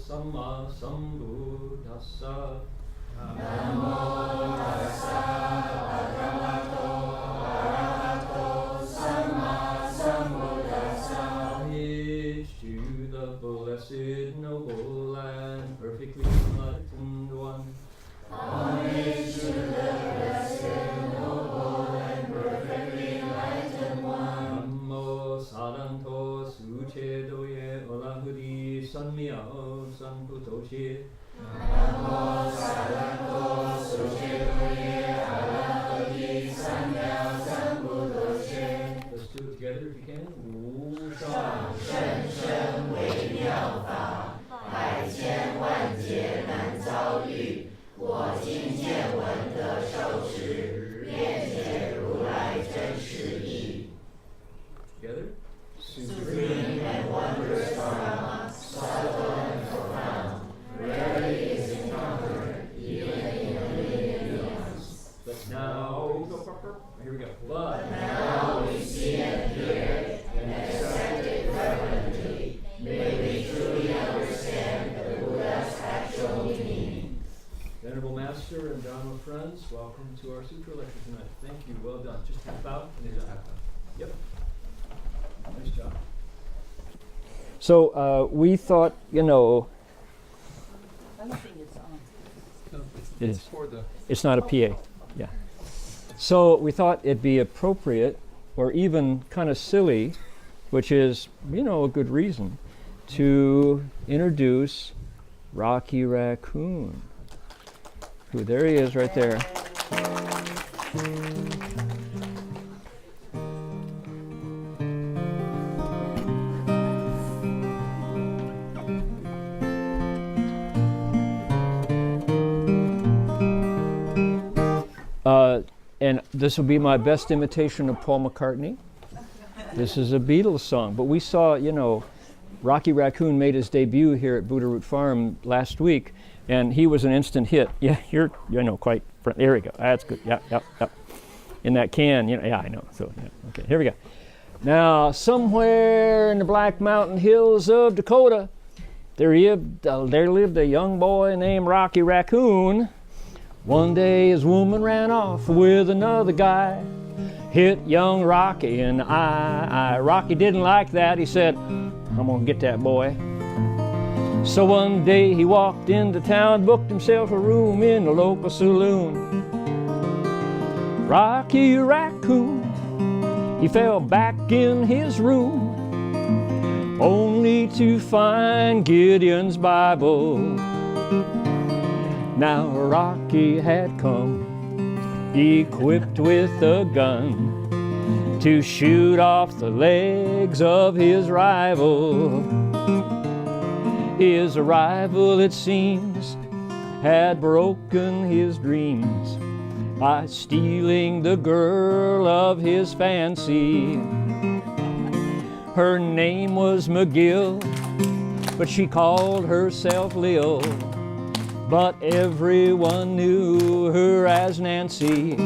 Samma Sambuddhassa. Namo tassa bhagavato arahato samma sambuddhassa. Homage to the blessed, noble, and perfectly enlightened one. Homage to the blessed, noble, and perfectly enlightened one. Namo saranto suchedoye olahudi sanmyao sanputoshi. Namo saranto suchedoye olahudi sanmyao sanputoshi. Let's do it together if you can. 上甚深微妙法，百千万劫难遭遇。我今见闻得受持，辩解如来真实义。 Together. Supreme and wondrous Dharma, subtle and profound, rarely is encountered, even in a million eons. But now, here we go. But Now we see and hear it, and accept it reverently. May we truly understand the Buddha's actual meaning. Venerable Master and Dharma friends, welcome to our Sutra lecture tonight. Thank you. Well done. Just half out and then half out. Yep. Nice job. So we thought, you know, I don't think it's on. No, It it's is. for the it's not a PA. Yeah. So we thought it'd be appropriate or even kind of silly, which is, you know, a good reason, to introduce Rocky Racoon. Who, there he is right there. And this will be my best imitation of Paul McCartney. This is a Beatles song, but we saw, you know, Rocky Racoon made his debut here at Buddha Root Farm last week, and he was an instant hit. Yeah, you're, you know, quite, there we go, that's good, yep. In that can, you know, yeah, I know, so, yeah, okay, here we go. Now, somewhere in the Black Mountain Hills of Dakota, there lived a young boy named Rocky Racoon. One day his woman ran off with another guy, hit young Rocky in the eye. Rocky didn't like that. He said, I'm gonna get that boy. So one day he walked into town, booked himself a room in the local saloon. Rocky Racoon, he fell back in his room, only to find Gideon's Bible. Now Rocky had come, equipped with a gun, to shoot off the legs of his rival. His rival, it seems, had broken his dreams by stealing the girl of his fancy. Her name was McGill, but she called herself Lil. But everyone knew her as Nancy.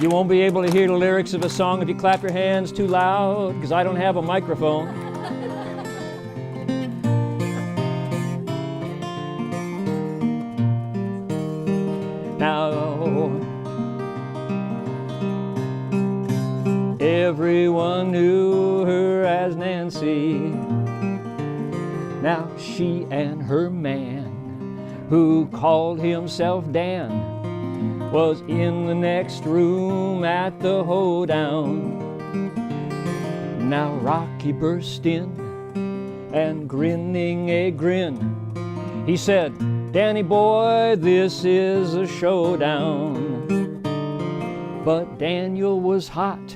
You won't be able to hear the lyrics of a song if you clap your hands too loud, because I don't have a microphone. Now, everyone knew her as Nancy. Now she and her man, who called himself Dan, was in the next room at the hoedown. Now Rocky burst in, and grinning a grin, he said, Danny boy, this is a showdown. But Daniel was hot,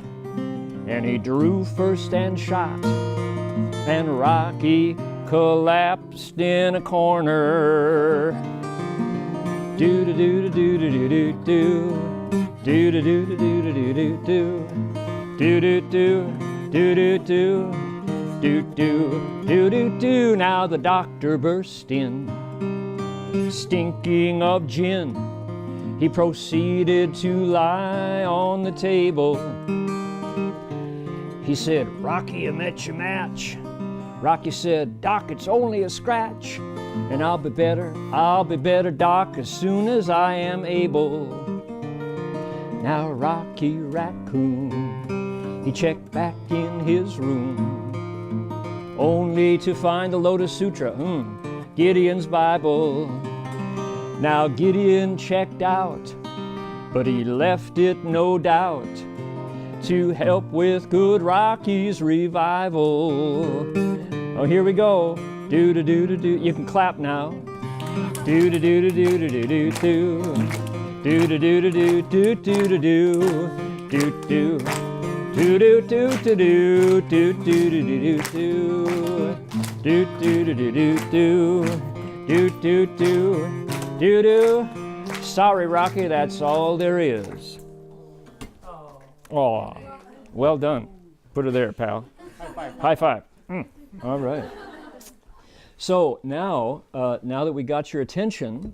and he drew first and shot, and Rocky collapsed in a corner. Do do do do do do do do do do do do do do do do do do do. Now the doctor burst in, stinking of gin. He proceeded to lie on the table. He said, Rocky, I met your match. Rocky said, Doc, it's only a scratch, and I'll be better, Doc, as soon as I am able. Now Rocky Racoon, he checked back in his room, only to find the Lotus Sutra, Gideon's Bible. Now Gideon checked out, but he left it no doubt to help with good Rocky's revival. Oh, here we go. Do do do do do. You can clap now. Do do do do do do do do do. Do do do do do do do do do. Do do. Do do do do do do do do do do. Do do do do do do. Do do do do do. Sorry, Rocky, that's all there is. Oh, well done. Put her there, pal. High five. High five. All right. So now that we got your attention,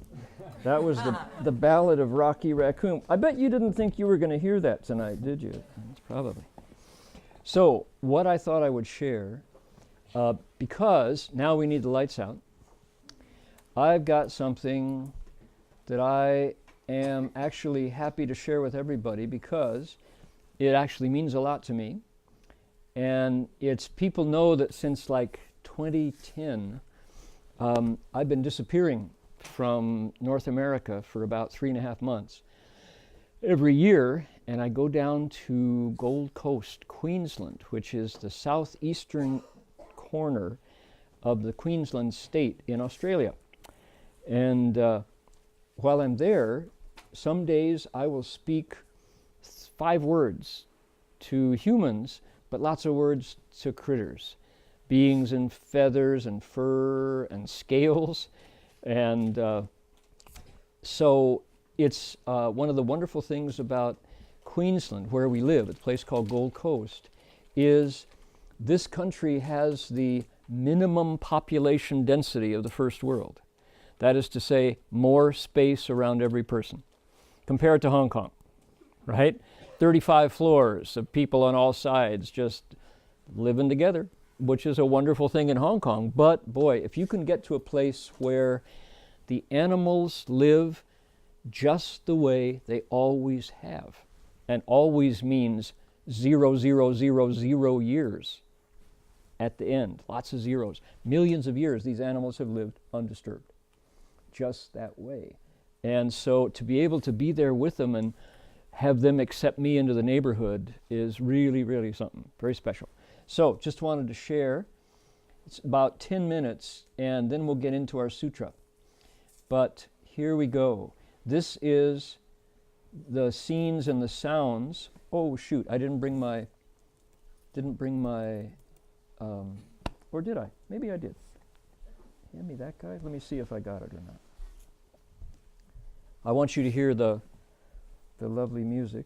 that was the Ballad of Rocky Racoon. I bet you didn't think you were going to hear that tonight, did you? That's probably. So what I thought I would share, because now we need the lights out, I've got something that I am actually happy to share with everybody because it actually means a lot to me. And it's, people know that since like 2010, I've been disappearing from North America for about 3.5 months every year, and I go down to Gold Coast, Queensland, which is the southeastern corner of the Queensland state in Australia. And while I'm there, some days I will speak 5 words to humans, but lots of words to critters, beings in feathers and fur and scales. And so it's one of the wonderful things about Queensland, where we live, a place called Gold Coast, is this country has the minimum population density of the first world. That is to say, more space around every person, compared to Hong Kong, right? 35 floors of people on all sides just living together, which is a wonderful thing in Hong Kong. But boy, if you can get to a place where the animals live just the way they always have, and always means 0, 0, 0, 0 years at the end, lots of zeros. Millions of years these animals have lived undisturbed, just that way. And so to be able to be there with them and have them accept me into the neighborhood is really, really something very special. So just wanted to share. It's about 10 minutes, and then we'll get into our sutra. But here we go. This is the scenes and the sounds. Oh shoot, I didn't bring my, or did I? Maybe I did. Hand me that guy. Let me see if I got it or not. I want you to hear the lovely music.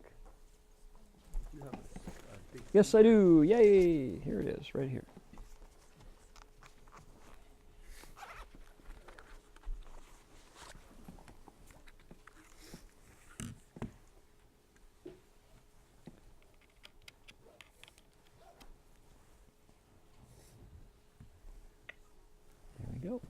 Yes, I do. Yay! Here it is, right here. There we go.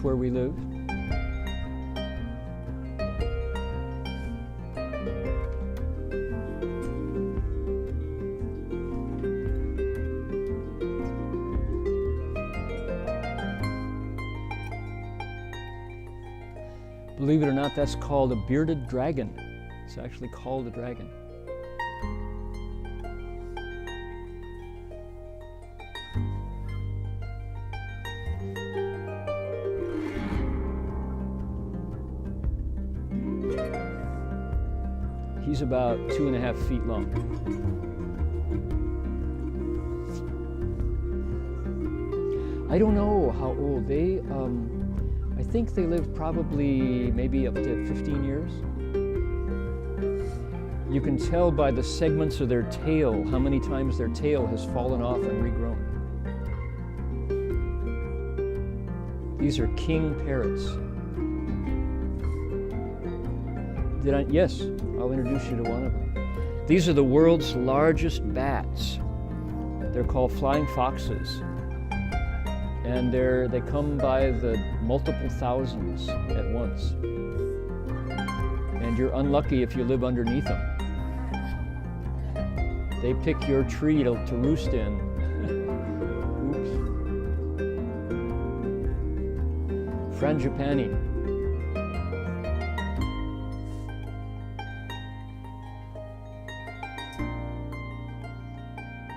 where we live. Believe it or not, that's called a bearded dragon. It's actually called a dragon. He's about 2.5 feet long. I don't know how old they. I think they live probably maybe up to 15 years. You can tell by the segments of their tail how many times their tail has fallen off and regrown. These are king parrots. Yes, I'll introduce you to one of them. These are the world's largest bats. They're called flying foxes. And they come by the multiple thousands at once. And you're unlucky if you live underneath them. They pick your tree to roost in. Oops. Frangipani.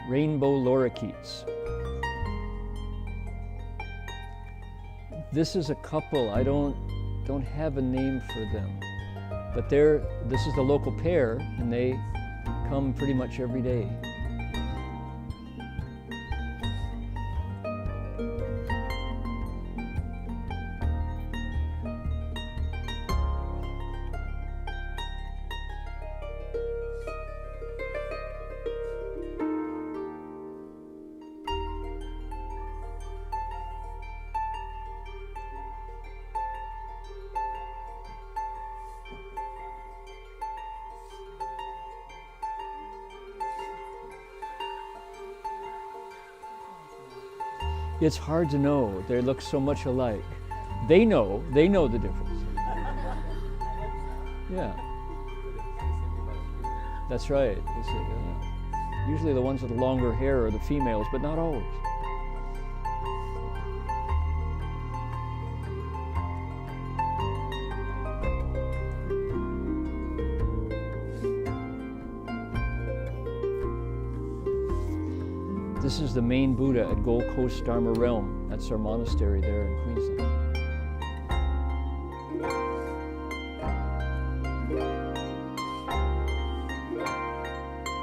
Rainbow lorikeets. This is a couple. I don't have a name for them, but this is the local pair, and they come pretty much every day. It's hard to know. They look so much alike. They know the difference. Yeah. That's right. Usually the ones with the longer hair are the females, but not always. This is the main Buddha at Gold Coast Dharma Realm. That's our monastery there in Queensland.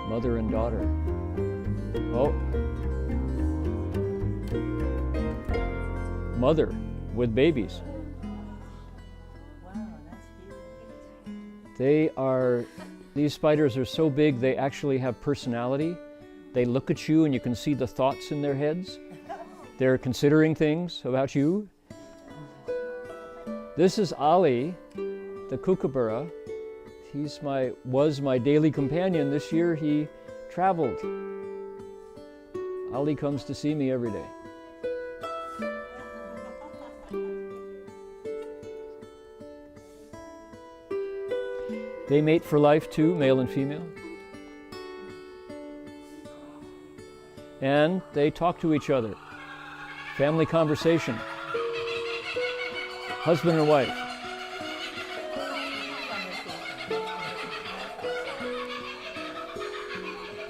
Mother and daughter. Oh. Mother with babies. Wow, that's huge. These spiders are so big they actually have personality. They look at you and you can see the thoughts in their heads. They're considering things about you. This is Ali, the kookaburra. He was my daily companion. This year he traveled. Ali comes to see me every day. They mate for life too, male and female. And they talk to each other. Family conversation. Husband and wife.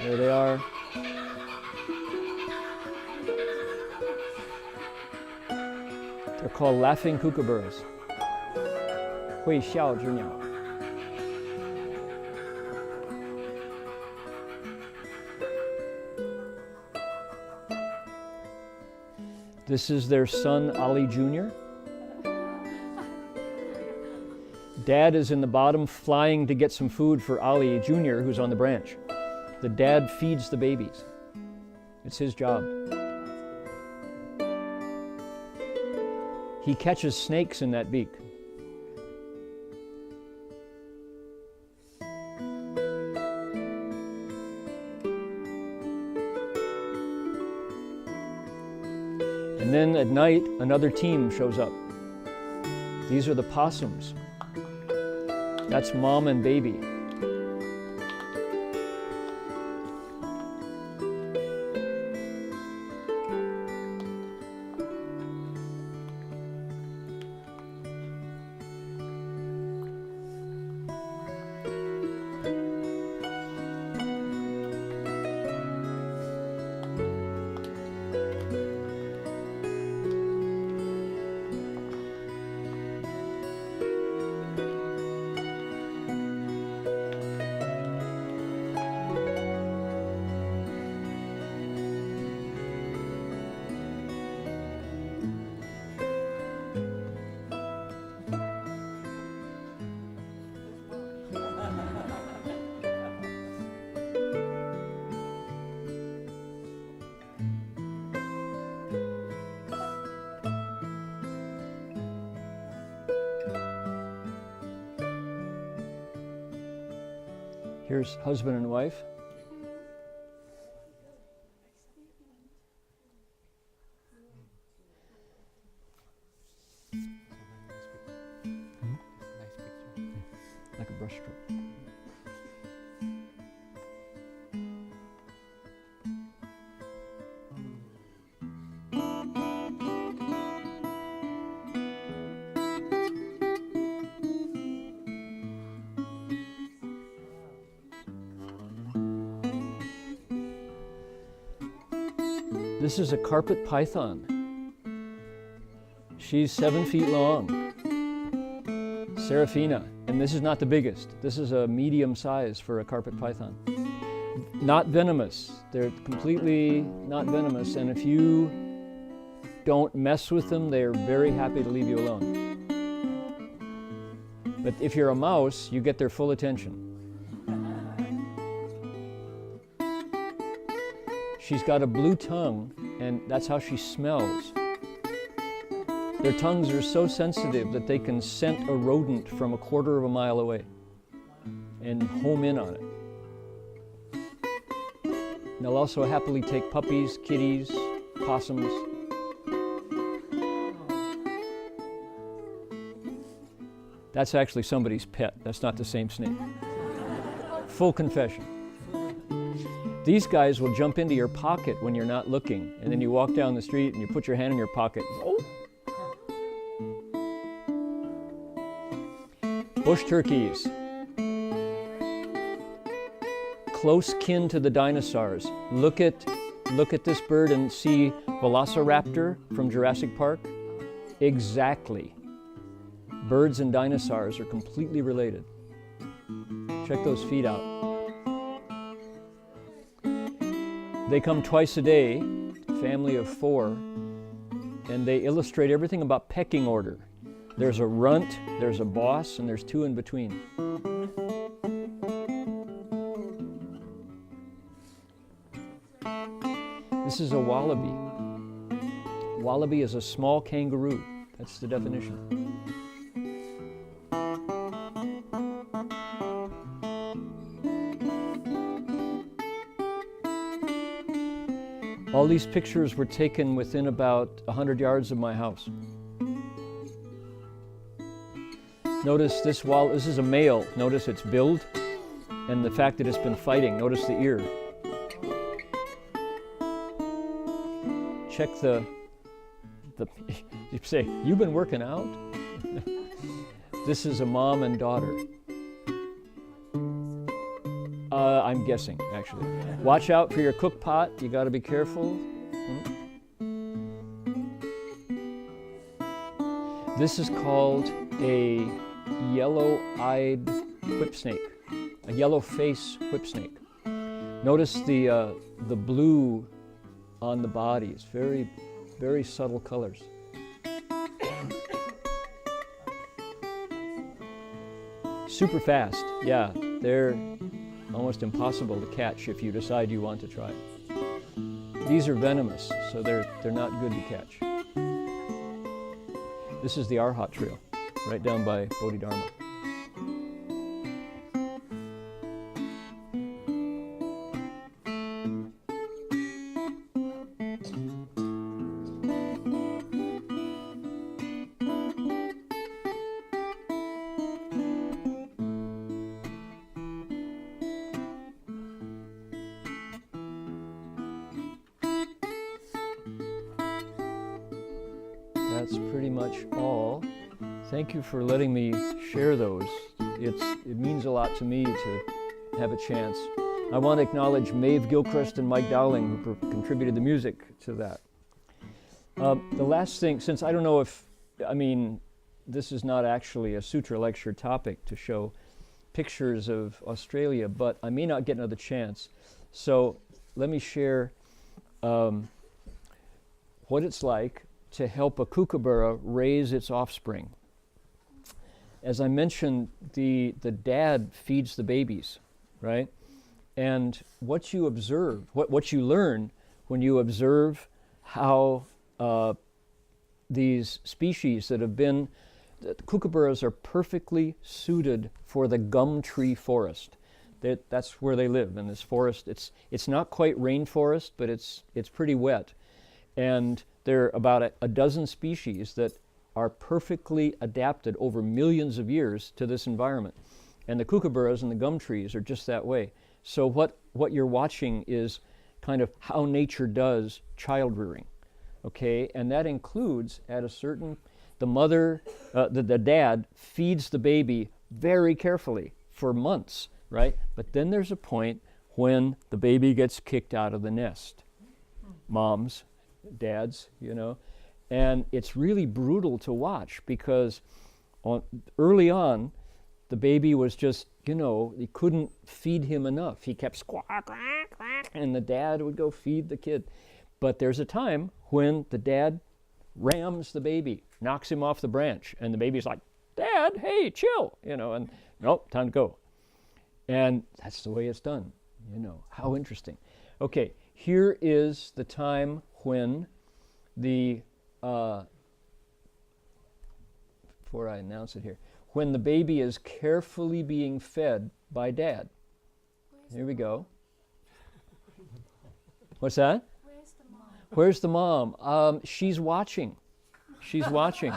There they are. They're called laughing kookaburras. 会笑之鸟. This is their son, Ali Jr. Dad is in the bottom flying to get some food for Ali Jr., who's on the branch. The dad feeds the babies. It's his job. He catches snakes in that beak. And then at night, another team shows up. These are the possums. That's mom and baby. Here's husband and wife. Like a brushstroke. This is a carpet python. She's 7 feet long. Seraphina. And this is not the biggest. This is a medium size for a carpet python. Not venomous. They're completely not venomous. And if you don't mess with them, they're very happy to leave you alone. But if you're a mouse, you get their full attention. She's got a blue tongue, and that's how she smells. Their tongues are so sensitive that they can scent a rodent from a quarter of a mile away and home in on it. And they'll also happily take puppies, kitties, possums. That's actually somebody's pet. That's not the same snake. Full confession. These guys will jump into your pocket when you're not looking, and then you walk down the street and you put your hand in your pocket. Oh. Bush turkeys. Close kin to the dinosaurs. Look at this bird and see Velociraptor from Jurassic Park. Exactly. Birds and dinosaurs are completely related. Check those feet out. They come twice a day, family of 4, and they illustrate everything about pecking order. There's a runt, there's a boss, and there's 2 in between. This is a wallaby. Wallaby is a small kangaroo. That's the definition. All these pictures were taken within about 100 yards of my house. Notice this is a male. Notice its build and the fact that it's been fighting. Notice the ear. Check the you say, you've been working out? This is a mom and daughter. I'm guessing, actually. Watch out for your cook pot. You got to be careful. This is called a yellow-eyed whipsnake, a yellow-face whipsnake. Notice the blue on the body. It's very, very subtle colors. Super fast. Yeah, they're almost impossible to catch if you decide you want to try it. These are venomous, so they're not good to catch. This is the Arhat Trail, right down by Bodhidharma. that's pretty much all. Thank you for letting me share those. It means a lot to me to have a chance. I want to acknowledge Maeve Gilchrist and Mike Dowling, who contributed the music to that. The last thing, since I don't know if, this is not actually a sutra lecture topic to show pictures of Australia, but I may not get another chance. So let me share what it's like to help a kookaburra raise its offspring. As I mentioned, the dad feeds the babies, right? And what you observe, what you learn when you observe how these species that have been, the kookaburras are perfectly suited for the gum tree forest. That's where they live, in this forest. It's not quite rainforest, but it's pretty wet. And there are about a dozen species that are perfectly adapted over millions of years to this environment. And the kookaburras and the gum trees are just that way. So what you're watching is kind of how nature does child rearing, okay? And that includes the mother, the dad feeds the baby very carefully for months, right? But then there's a point when the baby gets kicked out of the nest. Moms, dads, and it's really brutal to watch because early on, the baby was just, he couldn't feed him enough. He kept squawk, quack, quack, and the dad would go feed the kid. But there's a time when the dad rams the baby, knocks him off the branch, and the baby's like, "Dad, hey, chill," and nope, time to go. And that's the way it's done, how interesting. Okay, here is the time when before I announce it here, when the baby is carefully being fed by dad. Here we go. What's that? Where's the mom? She's watching. She's watching.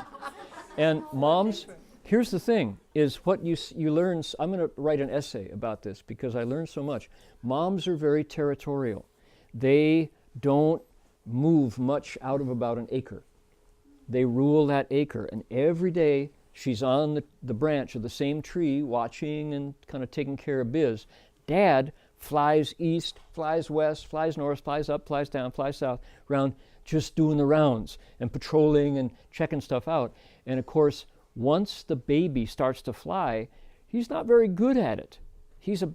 And moms, here's the thing, is what you learn. I'm going to write an essay about this because I learned so much. Moms are very territorial. They don't move much out of about an acre. They rule that acre, and every day she's on the branch of the same tree watching and kind of taking care of biz. Dad flies east, flies west, flies north, flies up, flies down, flies south, around just doing the rounds and patrolling and checking stuff out. And of course, once the baby starts to fly, he's not very good at it. He's a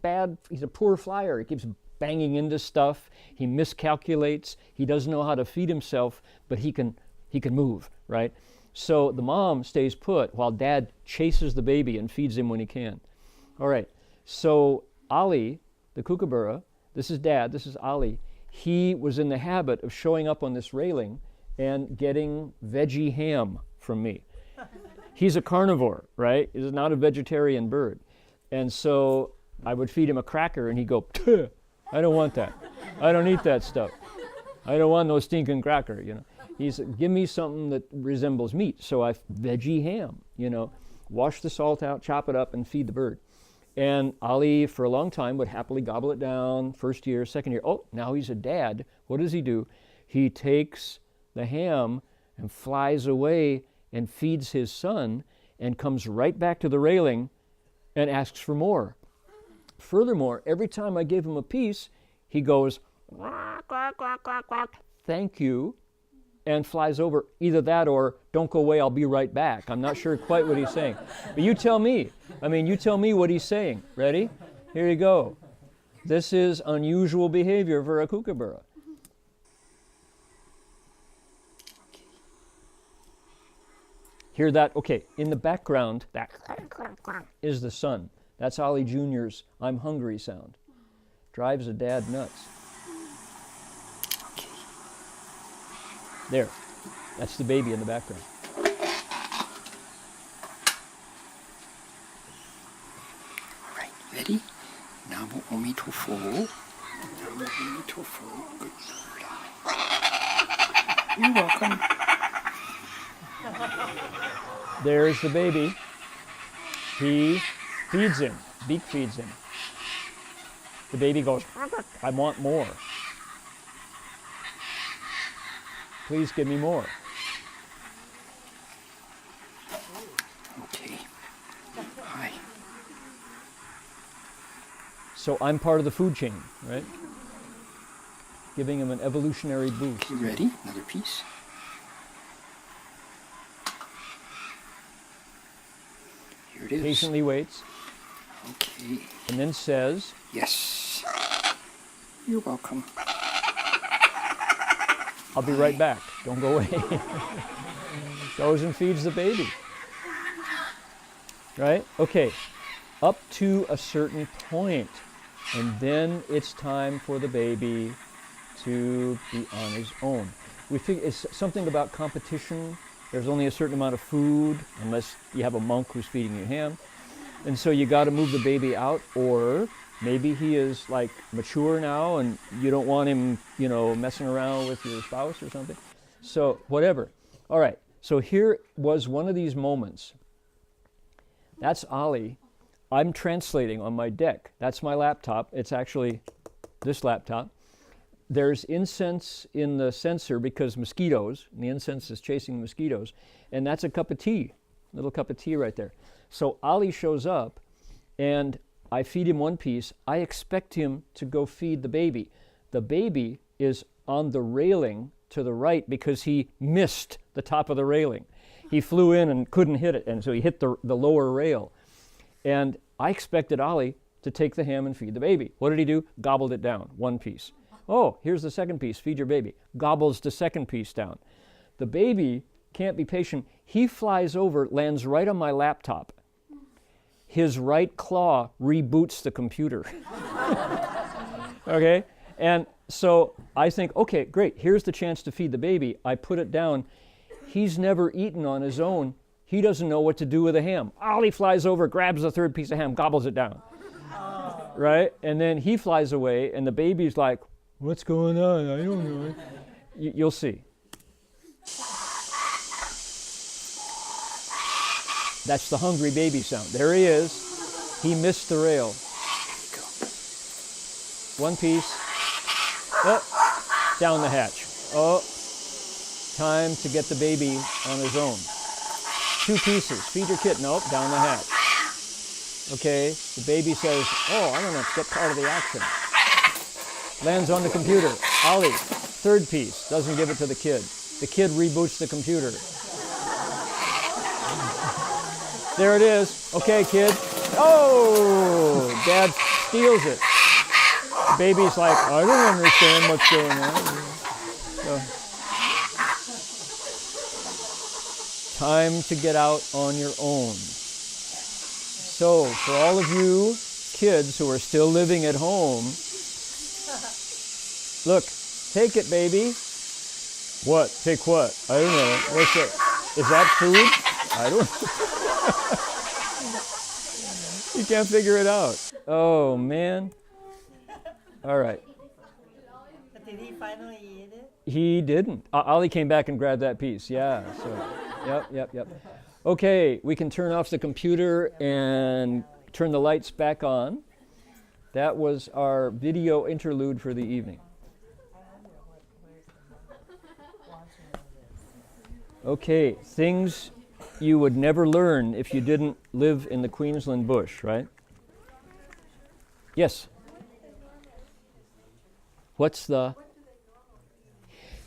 poor flyer. He keeps banging into stuff. He miscalculates. He doesn't know how to feed himself, but he can move, right? So the mom stays put while dad chases the baby and feeds him when he can. All right, so Ali, the kookaburra, this is dad, this is Ali. He was in the habit of showing up on this railing and getting veggie ham from me. He's a carnivore, right? He's not a vegetarian bird. And so I would feed him a cracker and he'd go, "Tuh, I don't want that. I don't eat that stuff. I don't want no stinking cracker, He's, give me something that resembles meat. So I veggie ham, wash the salt out, chop it up, and feed the bird. And Ali, for a long time, would happily gobble it down, first year, second year. Oh, now he's a dad. What does he do? He takes the ham and flies away and feeds his son and comes right back to the railing and asks for more. Furthermore, every time I give him a piece, he goes, "Quack, quack, quack, quack, quack, thank you," and flies over. Either that or, "Don't go away, I'll be right back." I'm not sure quite what he's saying. But you tell me. You tell me what he's saying. Ready? Here you go. This is unusual behavior for a kookaburra. Hear that? Okay, in the background, that is the sun. That's Ollie Jr.'s "I'm hungry" sound. Drives a dad nuts. There, that's the baby in the background. All right, ready? Namo Omitofo. Namo Omitofo. Good. You're welcome. There's the baby. He feeds him. Beak feeds him. The baby goes, "I want more. Please give me more." So I'm part of the food chain, right? Giving him an evolutionary boost. You ready? Another piece. Here it is. Patiently waits. Okay. And then says, Yes. You're welcome. I'll be right back. Don't go away. Goes and feeds the baby. Right? Okay. Up to a certain point. And then it's time for the baby to be on his own. We think it's something about competition. There's only a certain amount of food, unless you have a monk who's feeding you ham. And so you got to move the baby out, or maybe he is like mature now and you don't want him, you know, messing around with your spouse or something. So whatever. All right. So here was one of these moments. That's Ali. I'm translating on my deck. That's my laptop. It's actually this laptop. There's incense in the censer because mosquitoes, and the incense is chasing mosquitoes, and that's a cup of tea, little cup of tea right there. So Ali shows up, and I feed him one piece. I expect him to go feed the baby. The baby is on the railing to the right because he missed the top of the railing. He flew in and couldn't hit it, and so he hit the lower rail. And I expected Ali to take the ham and feed the baby. What did he do? Gobbled it down, one piece. Oh, here's the second piece, feed your baby. Gobbles the second piece down. The baby can't be patient. He flies over, lands right on my laptop. His right claw reboots the computer. Okay? And so I think, okay, great, here's the chance to feed the baby. I put it down. He's never eaten on his own. He doesn't know what to do with a ham. Ali flies over, grabs the third piece of ham, gobbles it down. Right? And then he flies away, and the baby's like, what's going on? I don't know. You'll see. That's the hungry baby sound. There he is. He missed the rail. One piece. Oh, down the hatch. Oh, time to get the baby on his own. Two pieces. Feed your kid. Nope, down the hatch. Okay, the baby says, oh, I don't know, get part of the action. Lands on the computer. Ali, third piece. Doesn't give it to the kid. The kid reboots the computer. There it is. Okay, kid. Oh, Dad steals it. The baby's like, I don't understand what's going on. So, time to get out on your own. So, for all of you kids who are still living at home, look, take it, baby. What? Take what? I don't know. What's it? Is that food? I don't know. You can't figure it out. Oh, man. All right. But did he finally eat it? He didn't. Ali came back and grabbed that piece. Yeah. So, yep. Okay, we can turn off the computer and turn the lights back on. That was our video interlude for the evening. Okay, things you would never learn if you didn't live in the Queensland bush, right? Yes? What's the...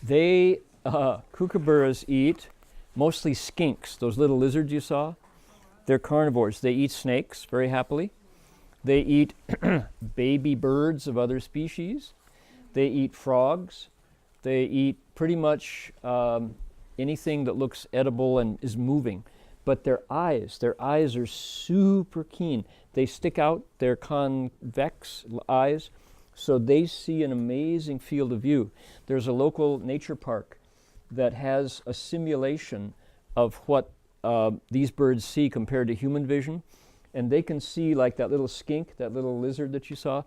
They, kookaburras eat mostly skinks, those little lizards you saw. They're carnivores. They eat snakes very happily. They eat baby birds of other species. They eat frogs. They eat pretty much anything that looks edible and is moving. But their eyes are super keen. They stick out, they're convex eyes, so they see an amazing field of view. There's a local nature park that has a simulation of what these birds see compared to human vision. And they can see, like that little skink, that little lizard that you saw,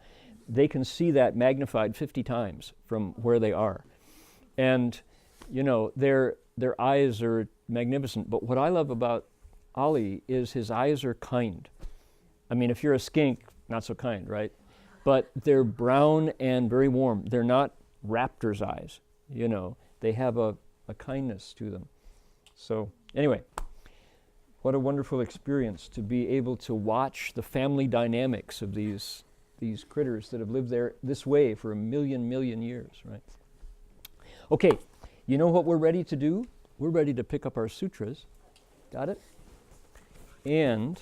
they can see that magnified 50 times from where they are. And, you know, their eyes are magnificent. But what I love about Ali is his eyes are kind. I mean, if you're a skink, not so kind, right? But they're brown and very warm. They're not raptor's eyes, you know. They have a kindness to them. So anyway, what a wonderful experience to be able to watch the family dynamics of these these critters that have lived there this way for a million years, right? Okay, you know what we're ready to do? We're ready to pick up our sutras. Got it? And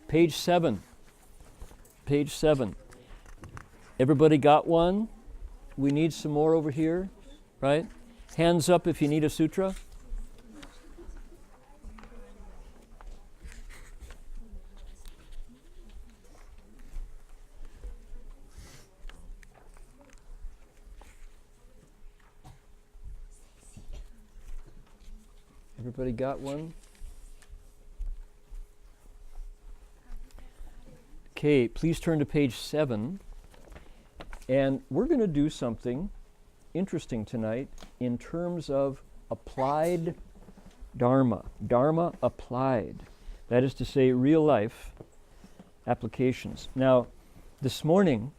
page 7. Page 7. Everybody got one? We need some more over here, right? Hands up if you need a sutra. Everybody got one? Okay, please turn to page 7. And we're going to do something interesting tonight in terms of applied Dharma. Dharma applied. That is to say, real life applications. Now, this morning,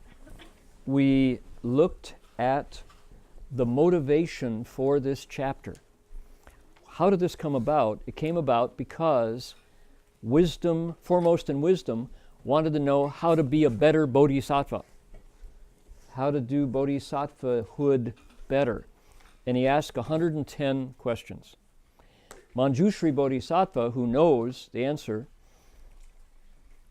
we looked at the motivation for this chapter. How did this come about? It came about because wisdom, Foremost in Wisdom, wanted to know how to be a better bodhisattva, how to do bodhisattvahood better. And he asked 110 questions. Manjusri Bodhisattva, who knows the answer,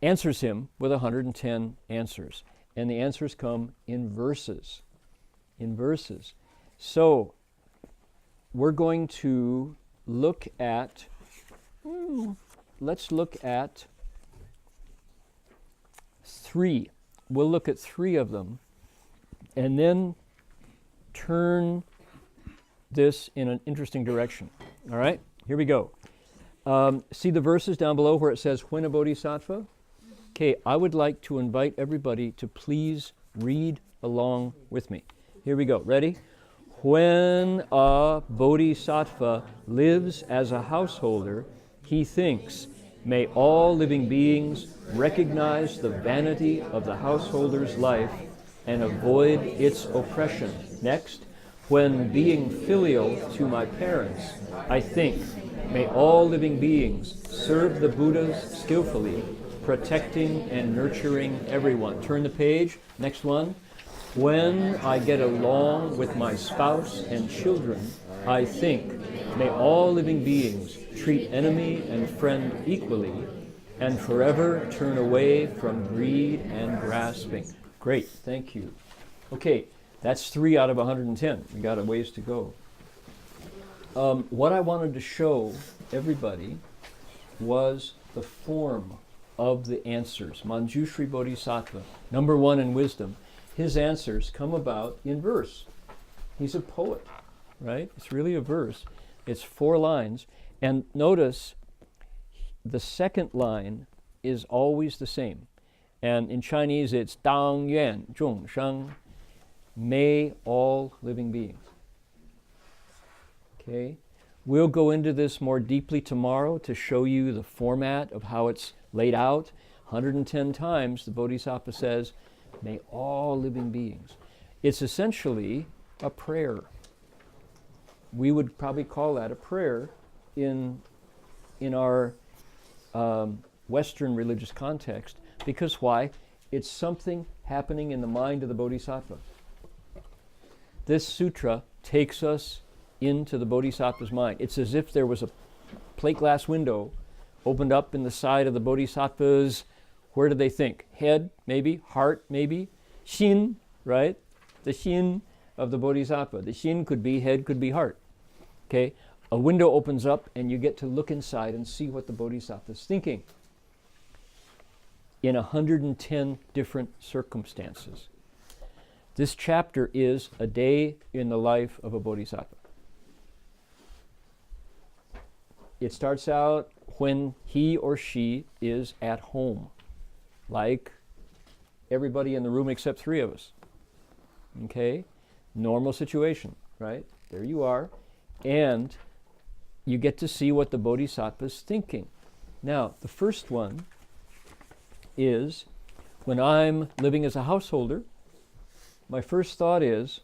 answers him with 110 answers. And the answers come in verses. In verses. So, we're going to look at, let's look at 3. We'll look at 3 of them and then turn this in an interesting direction. All right, here we go. See the verses down below where it says, when a bodhisattva? Okay, I would like to invite everybody to please read along with me. Here we go. Ready? When a bodhisattva lives as a householder, he thinks, may all living beings recognize the vanity of the householder's life and avoid its oppression. Next, when being filial to my parents, I think, may all living beings serve the Buddhas skillfully, protecting and nurturing everyone. Turn the page. Next one. When I get along with my spouse and children, I think, may all living beings treat enemy and friend equally, and forever turn away from greed and grasping. Great, thank you. Okay, that's 3 out of 110. We got a ways to go. What I wanted to show everybody was the form of the answers. Manjusri Bodhisattva, number 1 in wisdom. His answers come about in verse. He's a poet, right? It's really a verse. It's 4 lines. And notice the second line is always the same. And in Chinese it's Dang Yuan Zhong Sheng, may all living beings. Okay? We'll go into this more deeply tomorrow to show you the format of how it's laid out. 110 times the Bodhisattva says, may all living beings. It's essentially a prayer. We would probably call that a prayer in our Western religious context, because why? It's something happening in the mind of the Bodhisattva. This sutra takes us into the Bodhisattva's mind. It's as if there was a plate glass window opened up in the side of the Bodhisattva's, where do they think? Head, maybe, heart, maybe, Shin, right? The Shin of the Bodhisattva. The Shin could be head, could be heart. Okay? A window opens up and you get to look inside and see what the Bodhisattva is thinking in 110 different circumstances. This chapter is a day in the life of a Bodhisattva. It starts out when he or she is at home, like everybody in the room except 3 of us. Okay? Normal situation, right? There you are. And you get to see what the Bodhisattva is thinking. Now, the first one is, when I'm living as a householder, my first thought is,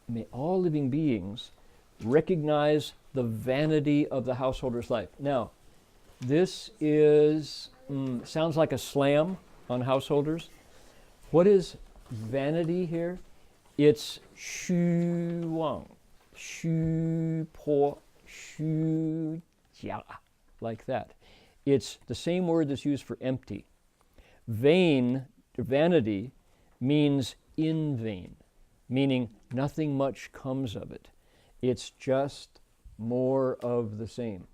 may all living beings recognize the vanity of the householder's life. Now, This is, sounds like a slam on householders. What is vanity here? It's shu wang, shu po, shu jia, like that. It's the same word that's used for empty. Vain, vanity, means in vain, meaning nothing much comes of it. It's just more of the same.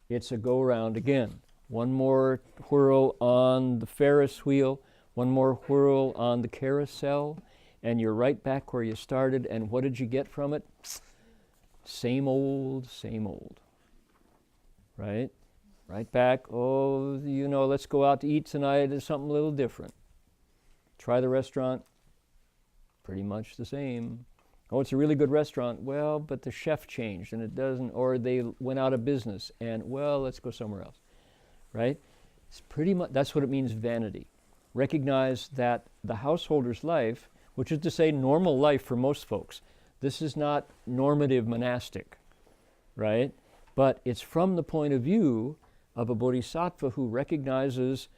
It's a go-round again. One more whirl on the Ferris wheel, one more whirl on the carousel, and you're right back where you started. And what did you get from it? Same old, right? Right back, oh, you know, let's go out to eat tonight is something a little different. Try the restaurant, pretty much the same. Oh, it's a really good restaurant. Well, but the chef changed and it doesn't, or they went out of business and, well, let's go somewhere else, right? It's pretty much, that's what it means, vanity. Recognize that the householder's life, which is to say normal life for most folks, this is not normative monastic, right? But it's from the point of view of a bodhisattva who recognizes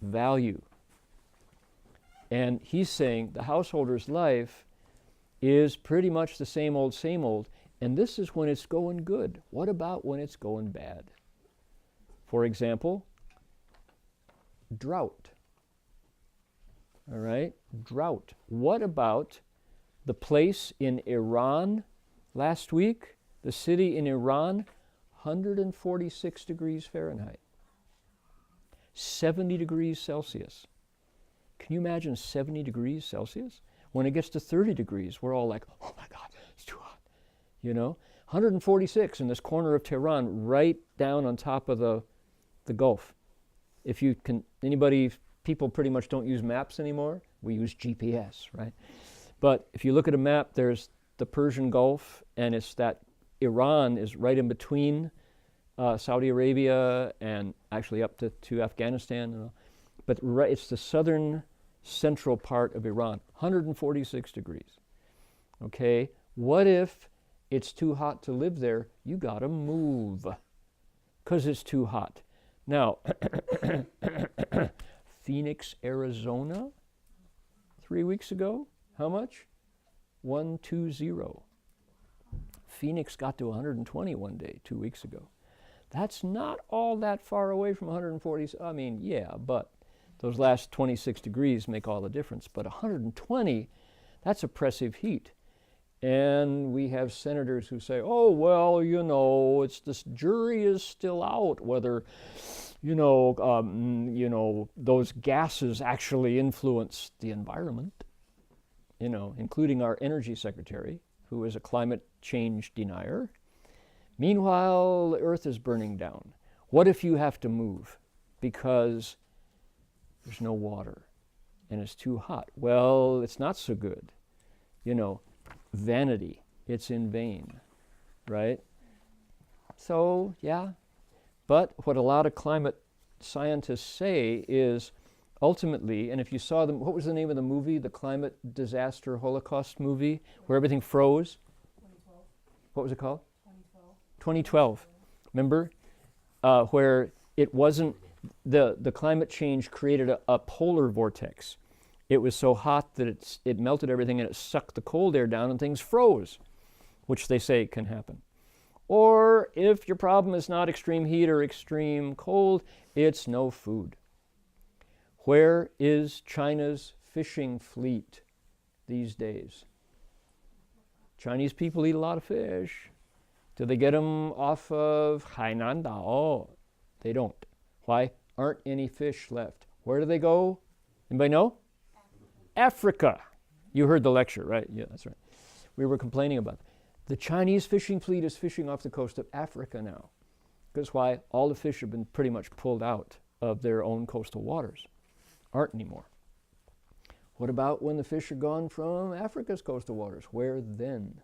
value. And he's saying the householder's life is pretty much the same old, and this is when it's going good. What about when it's going bad? For example, drought. All right, drought. What about the place in Iran last week, the city in Iran, 146 degrees Fahrenheit, 70 degrees Celsius. Can you imagine 70 degrees Celsius? When it gets to 30 degrees, we're all like, oh my God, it's too hot. You know, 146 in this corner of Tehran, right down on top of the Gulf. If you can, people pretty much don't use maps anymore. We use GPS, right? But if you look at a map, there's the Persian Gulf, and it's that Iran is right in between Saudi Arabia and actually up to Afghanistan. But it's the southern central part of Iran, 146 degrees. Okay, what if it's too hot to live there? You gotta move, because it's too hot. Now, Phoenix, Arizona, 3 weeks ago, how much? 120. Phoenix got to 120 one day, 2 weeks ago. That's not all that far away from 140. I mean, yeah, but those last 26 degrees make all the difference. But 120, that's oppressive heat. And we have senators who say, oh, well, you know, this jury is still out whether, those gases actually influence the environment, including our energy secretary, who is a climate change denier. Meanwhile, the earth is burning down. What if you have to move because there's no water and it's too hot? Well, it's not so good. Vanity, it's in vain, right? So, yeah. But what a lot of climate scientists say is ultimately, and if you saw them, what was the name of the movie, the climate disaster Holocaust movie, where everything froze? 2012. What was it called? 2012. 2012. Remember? Where it wasn't, the climate change created a polar vortex. It was so hot that it melted everything and it sucked the cold air down and things froze, which they say can happen. Or if your problem is not extreme heat or extreme cold, it's no food. Where is China's fishing fleet these days? Chinese people eat a lot of fish. Do they get them off of Hainan Dao? They don't. Why? Aren't any fish left. Where do they go? Anybody know? Africa. You heard the lecture, right? Yeah, that's right. We were complaining about it. The Chinese fishing fleet is fishing off the coast of Africa now. Because why? All the fish have been pretty much pulled out of their own coastal waters. Aren't anymore. What about when the fish are gone from Africa's coastal waters? Where then?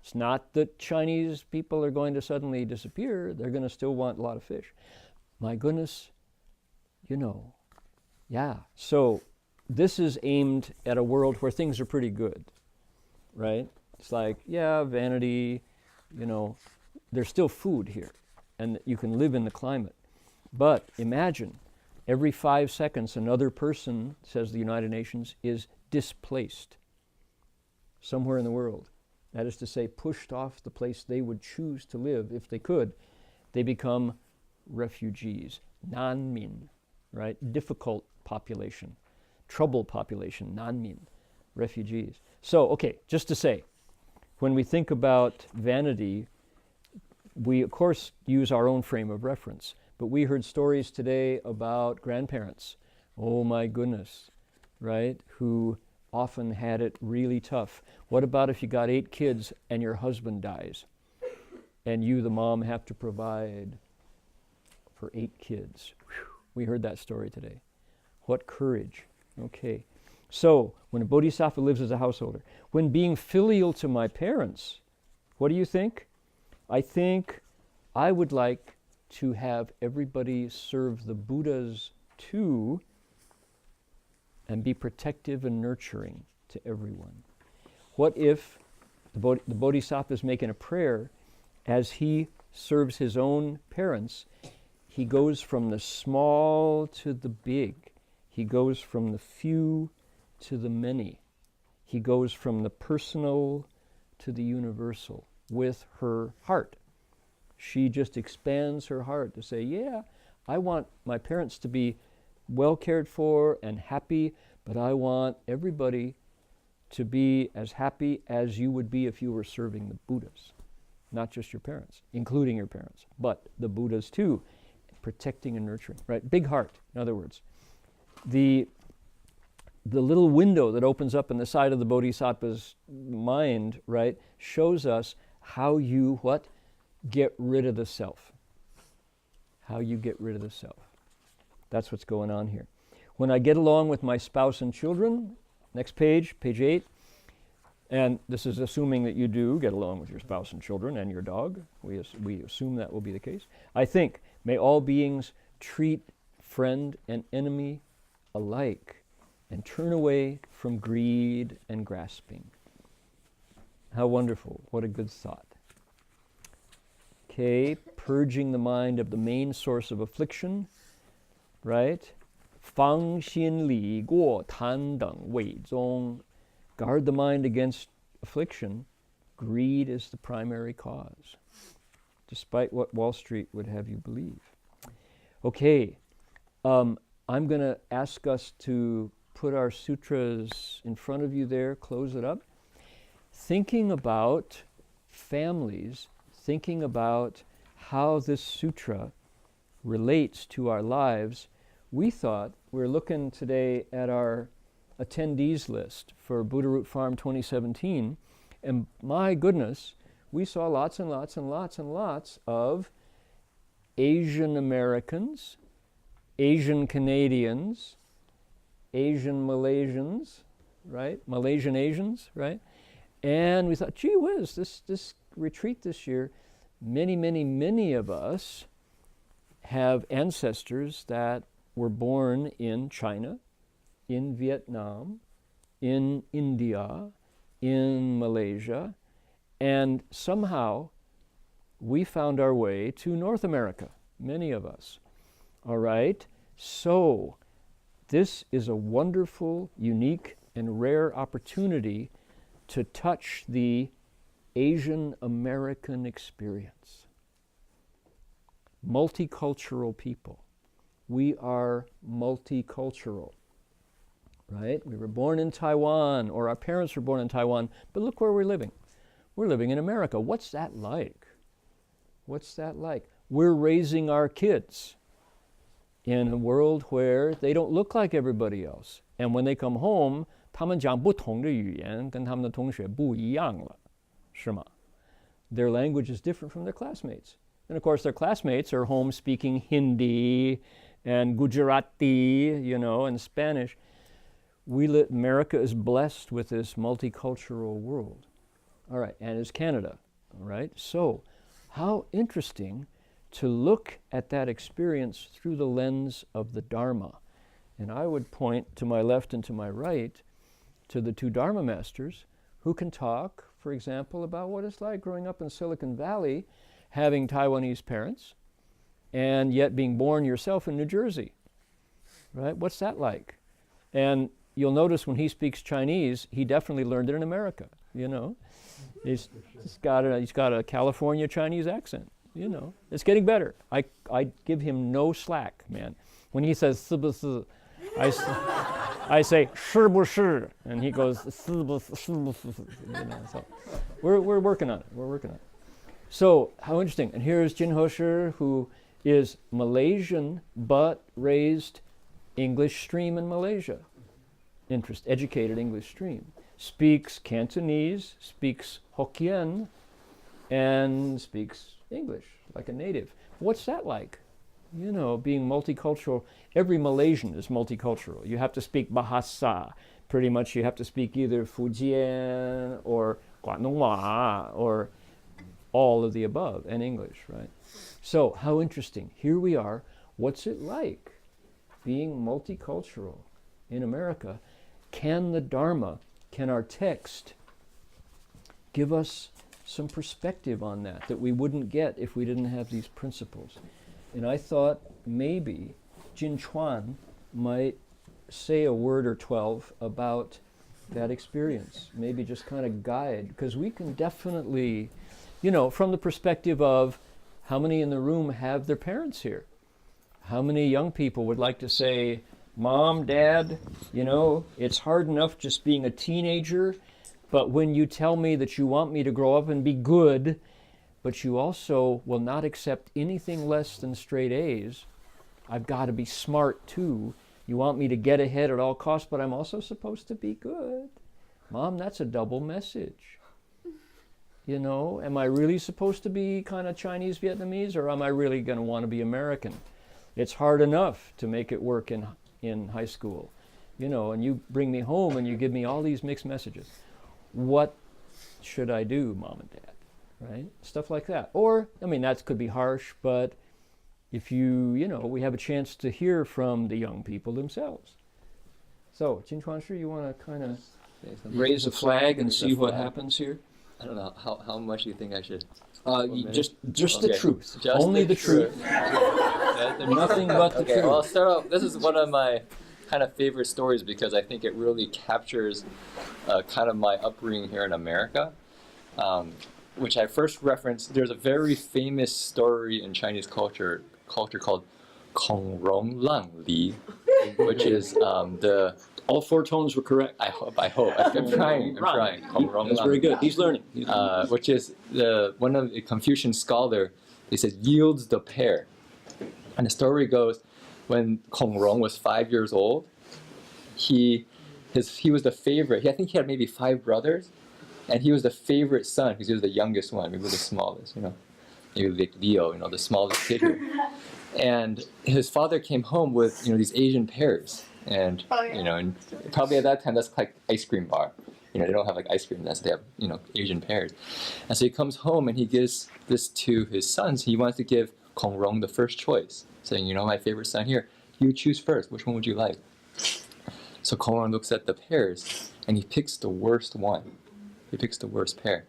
It's not that Chinese people are going to suddenly disappear. They're going to still want a lot of fish. My goodness, yeah. So this is aimed at a world where things are pretty good, right? It's like, yeah, vanity, there's still food here. and that you can live in the climate. But imagine, every 5 seconds another person, says the United Nations, is displaced somewhere in the world. That is to say, pushed off the place they would choose to live if they could. They become refugees, nanmin, right? Difficult population, trouble population, nanmin, refugees. So, okay, just to say, when we think about vanity, we of course use our own frame of reference, but we heard stories today about grandparents, oh my goodness, right, who often had it really tough. What about if you got 8 kids and your husband dies, and you, the mom, have to provide for 8 kids? Whew. We heard that story today. What courage. Okay. So, when a bodhisattva lives as a householder, when being filial to my parents, what do you think? I think I would like to have everybody serve the Buddhas too, and be protective and nurturing to everyone. What if the bodhisattva is making a prayer as he serves his own parents? He goes from the small to the big. He goes from the few to the many. He goes from the personal to the universal with her heart. She just expands her heart to say, yeah, I want my parents to be well cared for and happy, but I want everybody to be as happy as you would be if you were serving the Buddhas. Not just your parents, including your parents, but the Buddhas too, protecting and nurturing, right? Big heart, in other words. The little window that opens up in the side of the bodhisattva's mind, right, shows us how you, what? Get rid of the self. How you get rid of the self. That's what's going on here. When I get along with my spouse and children, next page, page 8, and this is assuming that you do get along with your spouse and children and your dog. We assume that will be the case. I think, may all beings treat friend and enemy alike and turn away from greed and grasping. How wonderful. What a good thought. Okay, purging the mind of the main source of affliction, right? Fang xin li guo tan deng wei zong. Guard the mind against affliction. Greed is the primary cause, despite what Wall Street would have you believe. Okay, I'm going to ask us to put our sutras in front of you there, close it up. Thinking about families, thinking about how this sutra relates to our lives, we thought, we're looking today at our attendees list for Buddha Root Farm 2017, and my goodness, we saw lots and lots and lots and lots of Asian Americans, Asian Canadians, Asian Malaysians, right? Malaysian Asians, right? And we thought, gee whiz, this retreat this year, many of us have ancestors that were born in China, in Vietnam, in India, in Malaysia, and somehow we found our way to North America, many of us. All right, so this is a wonderful, unique, and rare opportunity to touch the Asian American experience. Multicultural people. We are multicultural, right? We were born in Taiwan, or our parents were born in Taiwan, but look where we're living. We're living in America. What's that like? What's that like? We're raising our kids in a world where they don't look like everybody else. And when they come home, 他们讲不同的语言，跟他们的同学不一样了，是吗? Their language is different from their classmates. And of course, their classmates are home speaking Hindi and Gujarati, you know, and Spanish. America is blessed with this multicultural world. All right, and it's Canada, all right? So, how interesting to look at that experience through the lens of the Dharma. And I would point to my left and to my right to the two Dharma masters who can talk, for example, about what it's like growing up in Silicon Valley, having Taiwanese parents, and yet being born yourself in New Jersey, right? What's that like? And you'll notice when he speaks Chinese, he definitely learned it in America, you know. He's got a California Chinese accent, you know. It's getting better. I give him no slack, man. When he says 是不是, I say 是不是, and he goes 是不是, 是不是, you know. So we're working on it. We're working on it. So how interesting. And here's Jin Ho Shi, who is Malaysian but raised English stream in Malaysia. Educated English stream. Speaks Cantonese, speaks Hokkien, and speaks English like a native. What's that like? You know, being multicultural. Every Malaysian is multicultural. You have to speak Bahasa. Pretty much you have to speak either Fujian or Guangdonghua or all of the above, and English, right? So, how interesting. Here we are. What's it like being multicultural in America? Can the Dharma, can our text give us some perspective on that we wouldn't get if we didn't have these principles? And I thought maybe Jin Chuan might say a word or 12 about that experience. Maybe just kind of guide, because we can definitely, you know, from the perspective of how many in the room have their parents here? How many young people would like to say, Mom, Dad, you know, it's hard enough just being a teenager, but when you tell me that you want me to grow up and be good, but you also will not accept anything less than straight A's, I've got to be smart too. You want me to get ahead at all costs, but I'm also supposed to be good. Mom, that's a double message. You know, am I really supposed to be kind of Chinese Vietnamese, or am I really going to want to be American? It's hard enough to make it work in high school, you know, and you bring me home and you give me all these mixed messages. What should I do, Mom and Dad? Right? Stuff like that. Or, I mean, that could be harsh, but if you know, we have a chance to hear from the young people themselves. So, Jin Chuan Shi, you want to kind of raise a flag and see what happens here? I don't know, how much do you think I should? Just Okay. the truth. Just Only the truth. Nothing but the okay, truth. well, I'll start off. This is one of my kind of favorite stories because I think it really captures kind of my upbringing here in America, which I first referenced. There's a very famous story in Chinese culture called Kong Rong Lang Li, which is the... All four tones were correct. I hope. I'm trying. Kong Rong That's Lang. very good. He's learning. Which is one of the Confucian scholar. They said yields the pear, and the story goes, when Kong Rong was 5 years old, he was the favorite. I think he had maybe 5 brothers, and he was the favorite son because he was the youngest one, maybe the smallest. You know, maybe like Leo, you know, the smallest kid here. And his father came home with these Asian pears. And and probably at that time that's like ice cream bar. They don't have like ice cream. They have Asian pears. And so he comes home and he gives this to his sons. He wants to give Kong Rong the first choice, saying, my favorite son here, you choose first. Which one would you like? So Kong Rong looks at the pears and he picks the worst one. He picks the worst pear.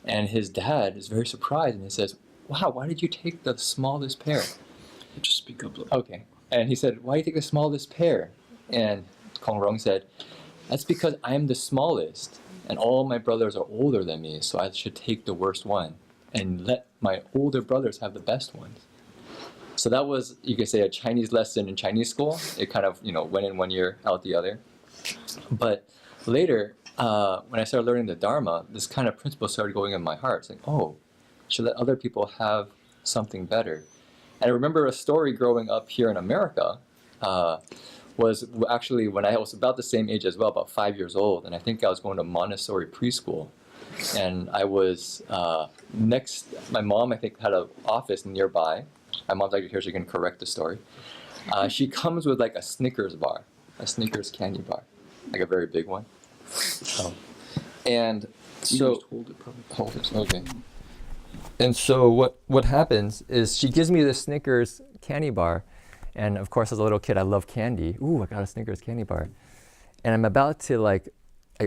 And his dad is very surprised and he says, "Wow, why did you take the smallest pear?" Just speak up. Okay. And he said, "Why do you take the smallest pear?" And Kong Rong said, "That's because I'm the smallest, and all my brothers are older than me, so I should take the worst one, and let my older brothers have the best ones." So that was, you could say, a Chinese lesson in Chinese school. It kind of, went in one ear, out the other. But later, when I started learning the Dharma, this kind of principle started going in my heart. It's like, oh, I should let other people have something better. And I remember a story growing up here in America, was actually when I was about the same age as well, about 5 years old, and I think I was going to Monastery preschool. And I was my mom, I think, had an office nearby. My mom's actually here, she can correct the story. She comes with like a Snickers bar, a Snickers candy bar, like a very big one. And so, just hold it, probably. Hold it, okay. And so what happens is she gives me the Snickers candy bar, and of course as a little kid I love candy. Ooh, I got a Snickers candy bar. And I'm about to I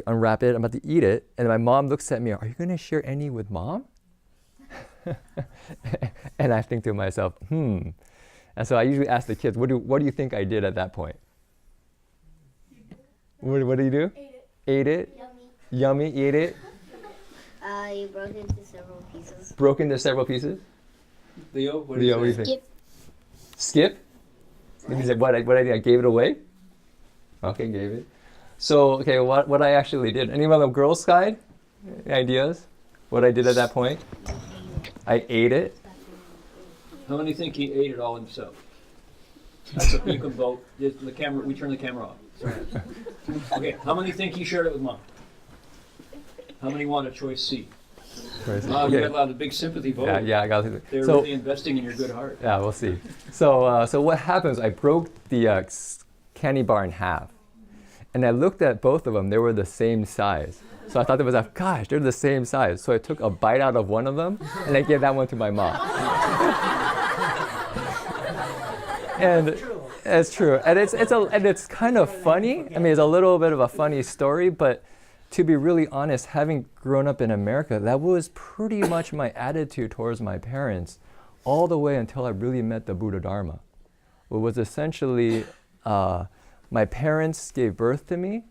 unwrap it, I'm about to eat it, and my mom looks at me, "Are you gonna share any with Mom?" And I think to myself, And so I usually ask the kids, what do you think I did at that point? What do you do? Ate it? Yummy, eat it? You broke into several pieces. Broke into several pieces? Leo, what Leo, what do you think? Skip? He said, what I did? I gave it away? Okay, gave it. So, okay, what I actually did. Anyone on the girls' side? Any ideas? What I did at that point? I ate it. How many think he ate it all himself? That's a, you can vote. Just the camera. We turn the camera off. Sorry. Okay. How many think he shared it with mom? How many want a choice C? You got a lot of big sympathy vote. Yeah, I got it. They're really investing in your good heart. Yeah, we'll see. So what happens? I broke the candy bar in half, and I looked at both of them. They were the same size. So I thought to myself, gosh, they're the same size. So I took a bite out of one of them, and I gave that one to my mom. And it's true, and it's kind of funny. I mean, it's a little bit of a funny story, but to be really honest, having grown up in America, that was pretty much my attitude towards my parents all the way until I really met the Buddhadharma. It was essentially, my parents gave birth to me.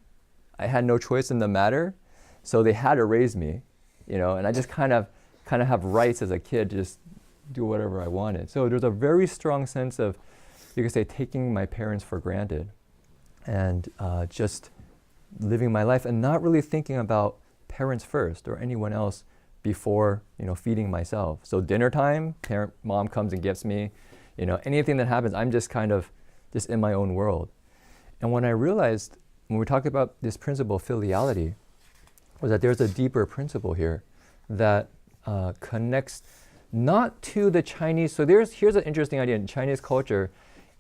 I had no choice in the matter, so they had to raise me, and I just kind of have rights as a kid to just do whatever I wanted. So there's a very strong sense of, you could say, taking my parents for granted and just living my life and not really thinking about parents first or anyone else before feeding myself. So dinner time, mom comes and gets me, anything that happens, I'm just kind of just in my own world. And when I realized, when we talk about this principle of filiality, was that there's a deeper principle here that connects not to the Chinese. So here's an interesting idea. In Chinese culture,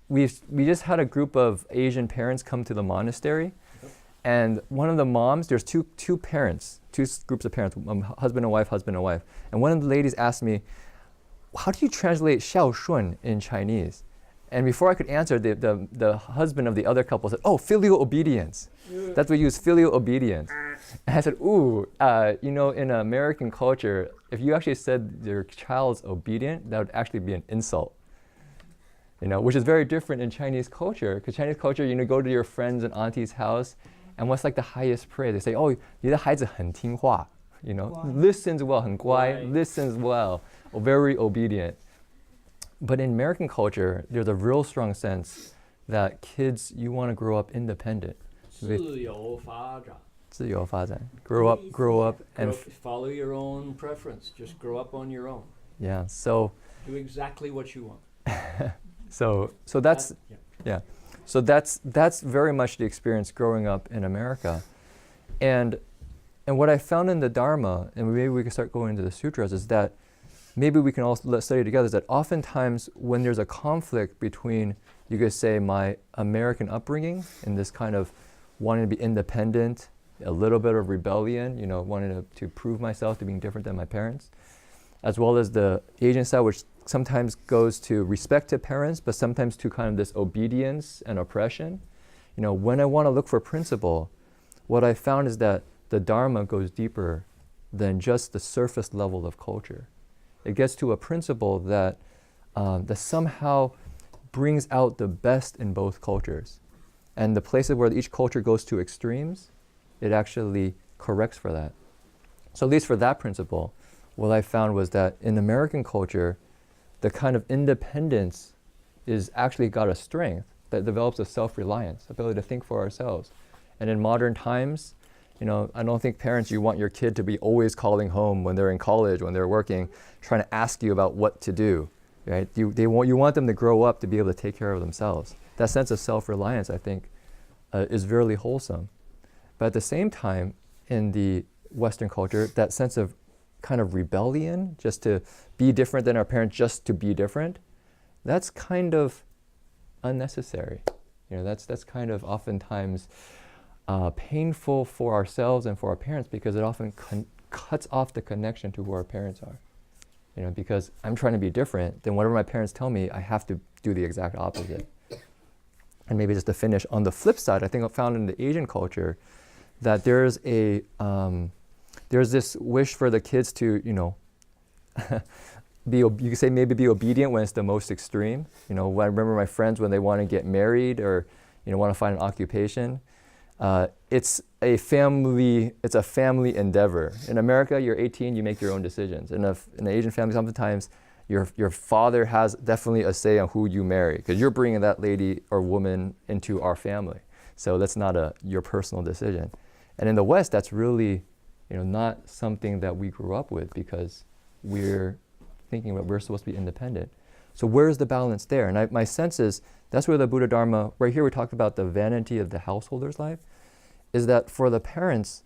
we just had a group of Asian parents come to the monastery. And one of the moms, there's two parents, two groups of parents, husband and wife. And one of the ladies asked me, how do you translate 孝顺 in Chinese? And before I could answer, the husband of the other couple said, oh, filial obedience. That's what we use, filial obedience. And I said, in American culture, if you actually said your child's obedient, that would actually be an insult. Which is very different in Chinese culture. Because Chinese culture, go to your friends and auntie's house, and what's like the highest praise? They say, oh, 你的孩子很听话, listens well, 很乖, listens well, very obedient. But in American culture, there's a real strong sense that kids, you want to grow up independent. 自由发展. 自由发展. Grow up and follow your own preference. Just grow up on your own. Yeah, so do exactly what you want. So that's So that's very much the experience growing up in America. And what I found in the Dharma, and maybe we can start going into the sutras, is that maybe we can all study together, is that oftentimes when there's a conflict between, you could say, my American upbringing and this kind of wanting to be independent, a little bit of rebellion, wanting to prove myself to being different than my parents, as well as the Asian side, which sometimes goes to respect to parents, but sometimes to kind of this obedience and oppression. When I want to look for principle, what I found is that the Dharma goes deeper than just the surface level of culture. It gets to a principle that somehow brings out the best in both cultures. And the places where each culture goes to extremes, it actually corrects for that. So at least for that principle, what I found was that in American culture, the kind of independence is actually got a strength that develops a self-reliance, ability to think for ourselves. And in modern times, I don't think parents, you want your kid to be always calling home when they're in college, when they're working, trying to ask you about what to do, right? You want them to grow up to be able to take care of themselves. That sense of self-reliance, I think, is really wholesome. But at the same time, in the Western culture, that sense of kind of rebellion, just to be different than our parents, just to be different, that's kind of unnecessary. That's kind of oftentimes painful for ourselves and for our parents, because it often cuts off the connection to who our parents are. Because I'm trying to be different, then whatever my parents tell me, I have to do the exact opposite. And maybe just to finish, on the flip side, I think I found in the Asian culture that there's this wish for the kids to, you could say maybe be obedient when it's the most extreme. You know, I remember my friends when they want to get married or, you know, want to find an occupation. It's a family endeavor. In America, you're 18, you make your own decisions. In an Asian family, sometimes your father has definitely a say on who you marry, because you're bringing that lady or woman into our family. So that's not your personal decision. And in the West, that's really, you know, not something that we grew up with, because we're thinking about we're supposed to be independent. So where's the balance there? And my sense is that's where the Buddhadharma, right here we talked about the vanity of the householder's life, is that for the parents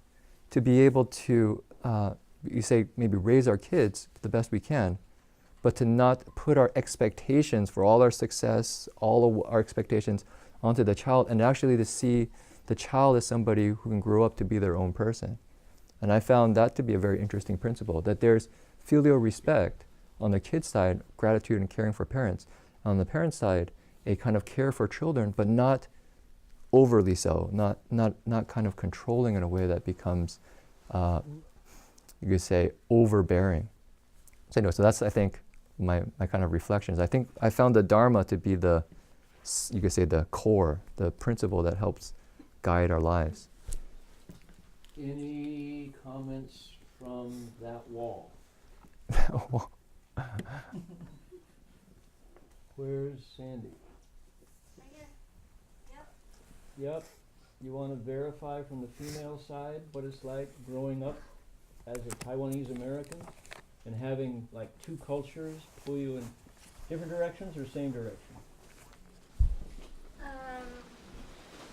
to be able to, you say maybe raise our kids the best we can, but to not put our expectations for all our success, all of our expectations onto the child, and actually to see the child as somebody who can grow up to be their own person. And I found that to be a very interesting principle, that there's filial respect on the kid's side, gratitude and caring for parents. On the parent side, a kind of care for children, but not overly so, not kind of controlling in a way that becomes, you could say, overbearing. So anyway, so that's, I think, my kind of reflections. I think I found the Dharma to be the, you could say, the core, the principle that helps guide our lives. Any comments from that wall? Where's Sandy? Right here. Yep. Yep. You want to verify from the female side what it's like growing up as a Taiwanese American and having like two cultures pull you in different directions or same direction?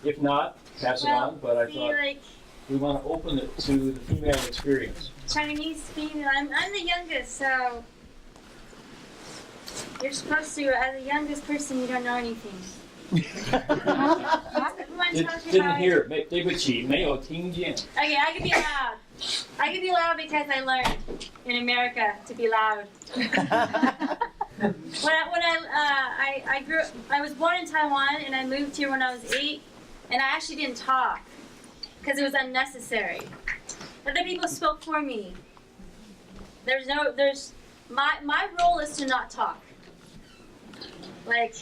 If not, pass it on, but I thought like we want to open it to the female experience. Chinese female. I'm the youngest, so you're supposed to, as the youngest person, you don't know anything. Everyone tells you how Didn't hear it. 对不起，没有听见. Okay, I can be loud. I can be loud because I learned in America to be loud. I was born in Taiwan and I moved here when I was 8, and I actually didn't talk because it was unnecessary. Other people spoke for me. My role is to not talk. Like,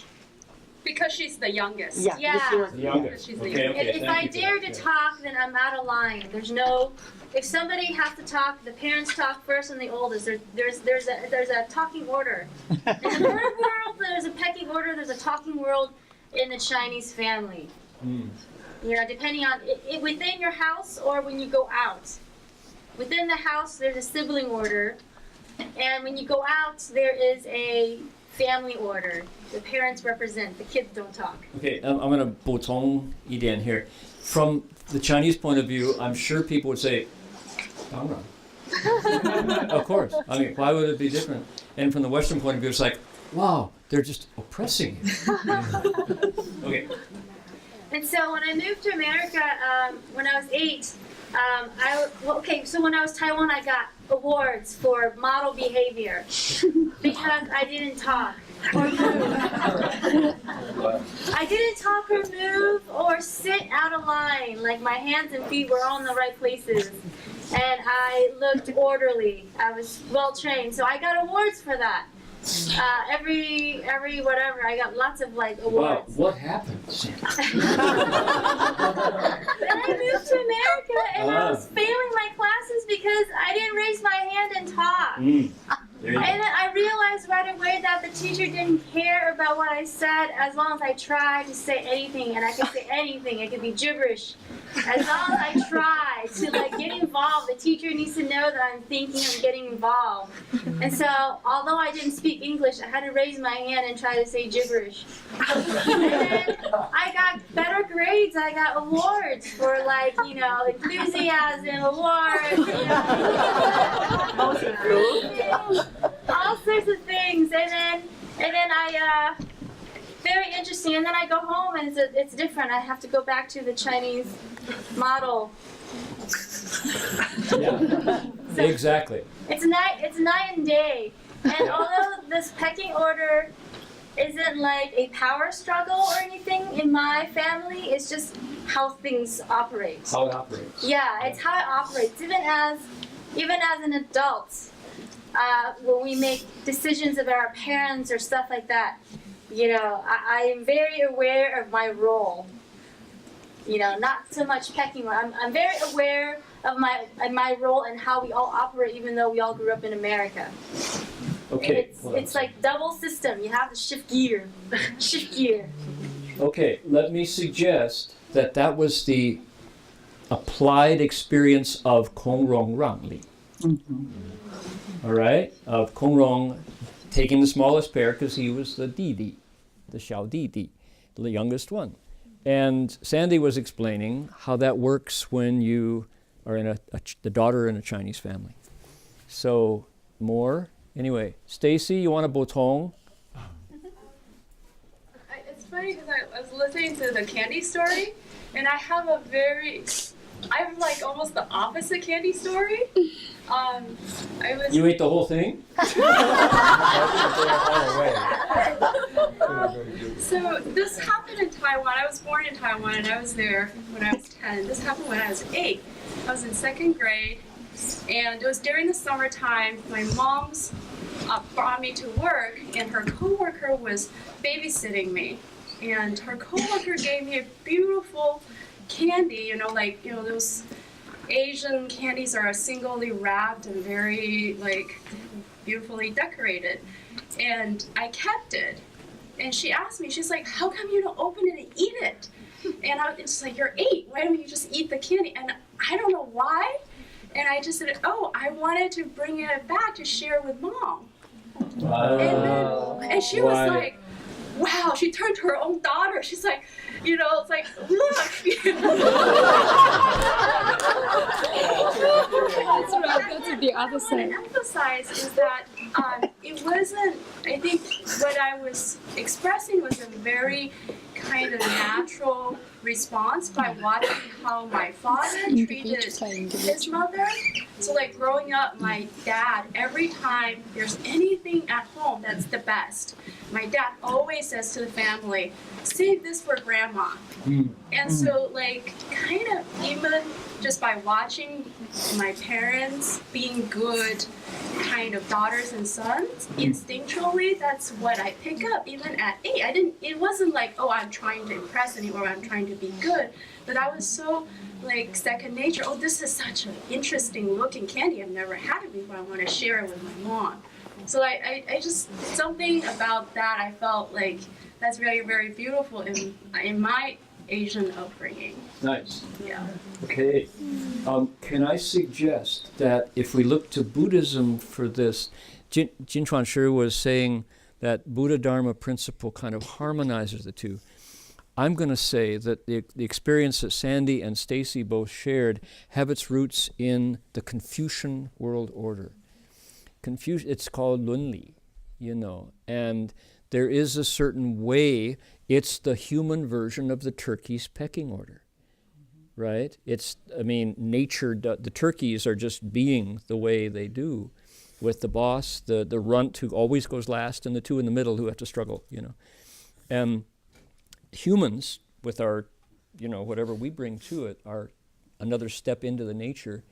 because she's the youngest. yeah. The youngest. She's the Okay, okay. If I dare to talk, then I'm out of line. If somebody has to talk, the parents talk first and the oldest. There's a talking order. In the Buddha world, there's a pecking order. There's a talking world in the Chinese family. You know, depending on within your house or when you go out. Within the house, there's a sibling order, and when you go out, there is a family order. The parents represent. The kids don't talk. Okay, I'm going to 补充一点 here. From the Chinese point of view, I'm sure people would say, 当然. Of course. I mean, why would it be different? And from the Western point of view, it's like, wow, they're just oppressing you. Okay. And so when I moved to America, when I was 8, so when I was Taiwan, I got awards for model behavior because I didn't talk or move. I didn't talk or move or sit out of line. Like my hands and feet were all in the right places. And I looked orderly. I was well trained. So I got awards for that. Every whatever, I got lots of like awards. Wow, what happened? Then I moved to America and I was failing my classes because I didn't raise my hand and talk. And then I realized right away that the teacher didn't care about what I said as long as I tried to say anything, and I could say anything. It could be gibberish. As long as I try to like get involved, the teacher needs to know that I'm thinking and getting involved. And so, although I didn't speak English, I had to raise my hand and try to say gibberish. And then I got better grades. I got awards for like, you know, enthusiasm awards. You know, all sorts of things. And then I very interesting. And then I go home and it's different. I have to go back to the Chinese model. Yeah, So exactly. It's night and day. And although this pecking order isn't like a power struggle or anything in my family, it's just how things operate. How it operates. Yeah, it's how it operates. Even as an adult, when we make decisions about our parents or stuff like that, I am very aware of my role. Not so much pecking order. I'm very aware of my role and how we all operate, even though we all grew up in America. Okay. It's like double system. You have to shift gear. Shift gear. Okay, let me suggest that was the applied experience of Kong Rong Rang Li. All right? Of Kong Rong taking the smallest pair because he was the Didi, the Xiao Didi, the youngest one. And Sandy was explaining how that works when you are in the daughter in a Chinese family. So, more? Anyway, Stacy, you want a botong? It's funny because I was listening to the candy story, and I have like almost the opposite candy story. You ate the whole thing? So this happened in Taiwan. I was born in Taiwan, and I was there when I was 10. This happened when I was 8. I was in 2nd grade, and it was during the summertime. My mom's brought me to work, and her coworker was babysitting me. And her coworker gave me a beautiful candy, those Asian candies are singly wrapped and very beautifully decorated. And I kept it. And she asked me, she's like, how come you don't open it and eat it? And I was just like, you're 8, why don't you just eat the candy? And I don't know why. And I just said, I wanted to bring it back to share with Mom. And she was like, wow, she turned to her own daughter. She's like, it's like, look. That's right, that's the other side. What I emphasize is that it wasn't, I think what I was expressing was a very kind of natural response by watching how my father treated his mother. So growing up, my dad, every time there's anything at home that's the best, my dad always says to the family, save this for grandma. And so kind of even just by watching my parents being good kind of daughters and sons, instinctually that's what I pick up even at 8. It wasn't like, I'm trying to impress anyone, I'm trying to be good, but I was so second nature. This is such an interesting looking candy, I've never had it before, I want to share it with my mom. So I just, something about that I felt like that's very, very beautiful in my Asian upbringing. Nice. Yeah. Okay. Can I suggest that if we look to Buddhism for this, Jin Chuan Shi was saying that Buddhadharma principle kind of harmonizes the two. I'm going to say that the experience that Sandy and Stacy both shared have its roots in the Confucian world order. It's called Lunli, and there is a certain way. It's the human version of the turkey's pecking order, right? Nature, the turkeys are just being the way they do, with the boss, the runt who always goes last, and the two in the middle who have to struggle, And humans, with our, whatever we bring to it, our another step into the nature,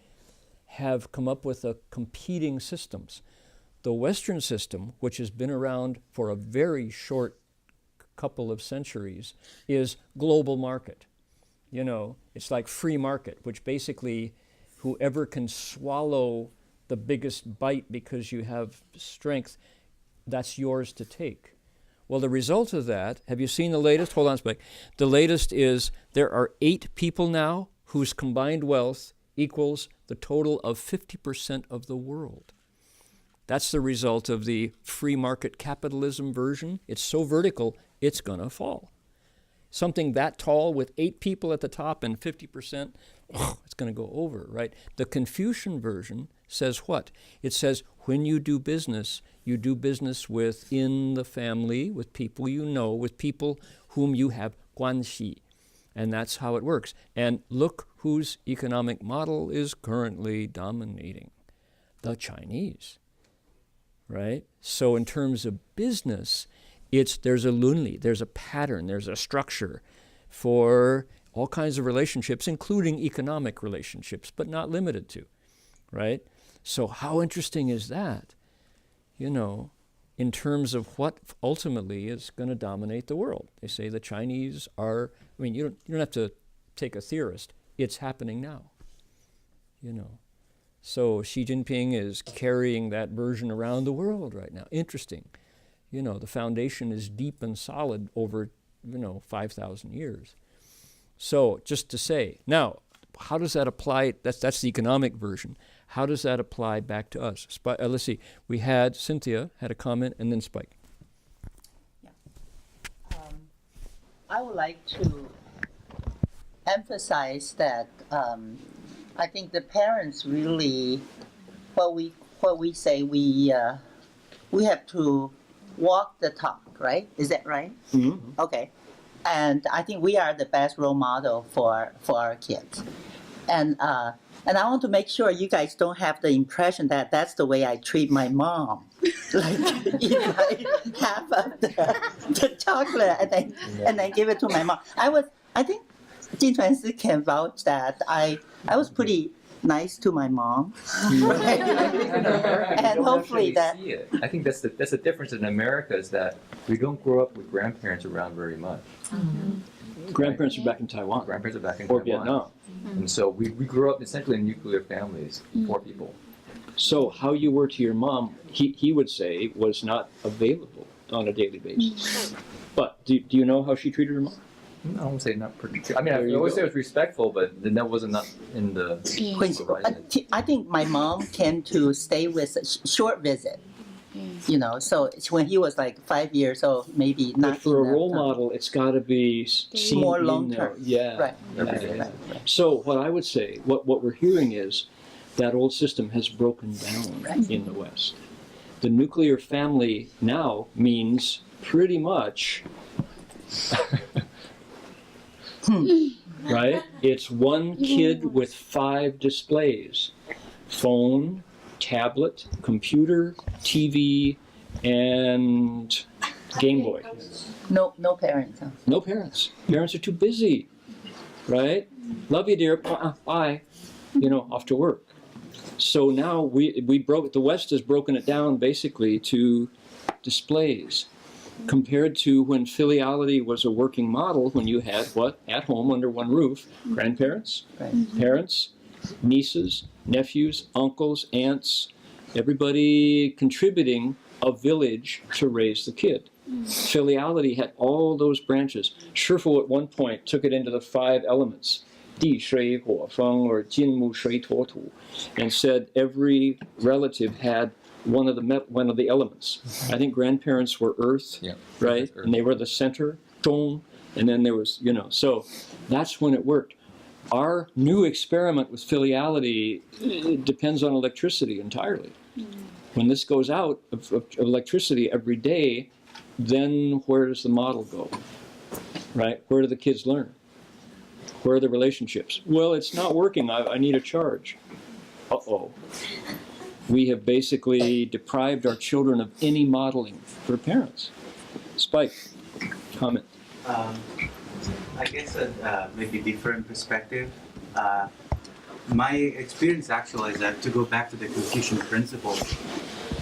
have come up with competing systems. The Western system, which has been around for a very short couple of centuries, is global market. It's like free market, which basically whoever can swallow the biggest bite because you have strength, that's yours to take. Well, the result of that, have you seen the latest? Hold on a sec. The latest is there are 8 people now whose combined wealth equals the total of 50% of the world. That's the result of the free market capitalism version. It's so vertical, it's going to fall. Something that tall with 8 people at the top and 50%, it's going to go over, right? The Confucian version says what? It says when you do business within the family, with people with people whom you have guanxi. And that's how it works. And look whose economic model is currently dominating. The Chinese, right? So in terms of business, there's a lunli, there's a pattern, there's a structure for all kinds of relationships, including economic relationships, but not limited to, right? So how interesting is that? in terms of what ultimately is going to dominate the world. They say the Chinese are, you don't have to take a theorist. It's happening now, So Xi Jinping is carrying that version around the world right now. Interesting. The foundation is deep and solid over, 5,000 years. So just to say, now, how does that apply? That's the economic version. How does that apply back to us? Let's see. We had Cynthia had a comment, and then Spike. Yeah. I would like to emphasize that I think the parents really, what we say, we have to walk the talk, right? Is that right? Mm-hmm. Okay. And I think we are the best role model for our kids. And I want to make sure you guys don't have the impression that that's the way I treat my mom. Like, eat like half of the chocolate and then give it to my mom. I think Jin Chuan Si can vouch that I was pretty nice to my mom. And hopefully that. I think that's the difference in America is that we don't grow up with grandparents around very much. Mm-hmm. Grandparents are back in Taiwan. Grandparents are back in or Taiwan. Vietnam. And so we grew up essentially in nuclear families, 4 people. So how you were to your mom, he would say, was not available on a daily basis. But do you know how she treated her mom? I won't say not particularly. I always say it was respectful, but then that wasn't not in the. I think my mom came to stay with a short visit. So when he was like 5 years old, maybe not. But for a role model, it's got to be seen more in long there. term. Yeah. Right. Right. So what I would say, what we're hearing is that old system has broken down in the West. The nuclear family now means pretty much. Right? It's one kid with 5 displays. Phone, tablet, computer, TV, and Game Boy. No parents. Huh? No parents. Parents are too busy. Right? Love you, dear. Bye. Off to work. So now the West has broken it down basically to displays. Compared to when filiality was a working model, when you had at home under one roof, grandparents, parents, nieces, nephews, uncles, aunts, everybody contributing a village to raise the kid. Filiality had all those branches. Shifu at one point took it into the 5 elements, Di Shui Huo Feng or Jin Mu Shui Tuo Tu, and said every relative had one of the elements. I think grandparents were earth, right? Earth. And they were the center, Dong, and then there was, so that's when it worked. Our new experiment with filiality depends on electricity entirely. When this goes out of electricity every day, then where does the model go? Right? Where do the kids learn? Where are the relationships? Well, it's not working. I need a charge. Uh-oh. We have basically deprived our children of any modeling for parents. Spike, comment. I guess maybe different perspective. My experience actually is that to go back to the Confucian principles,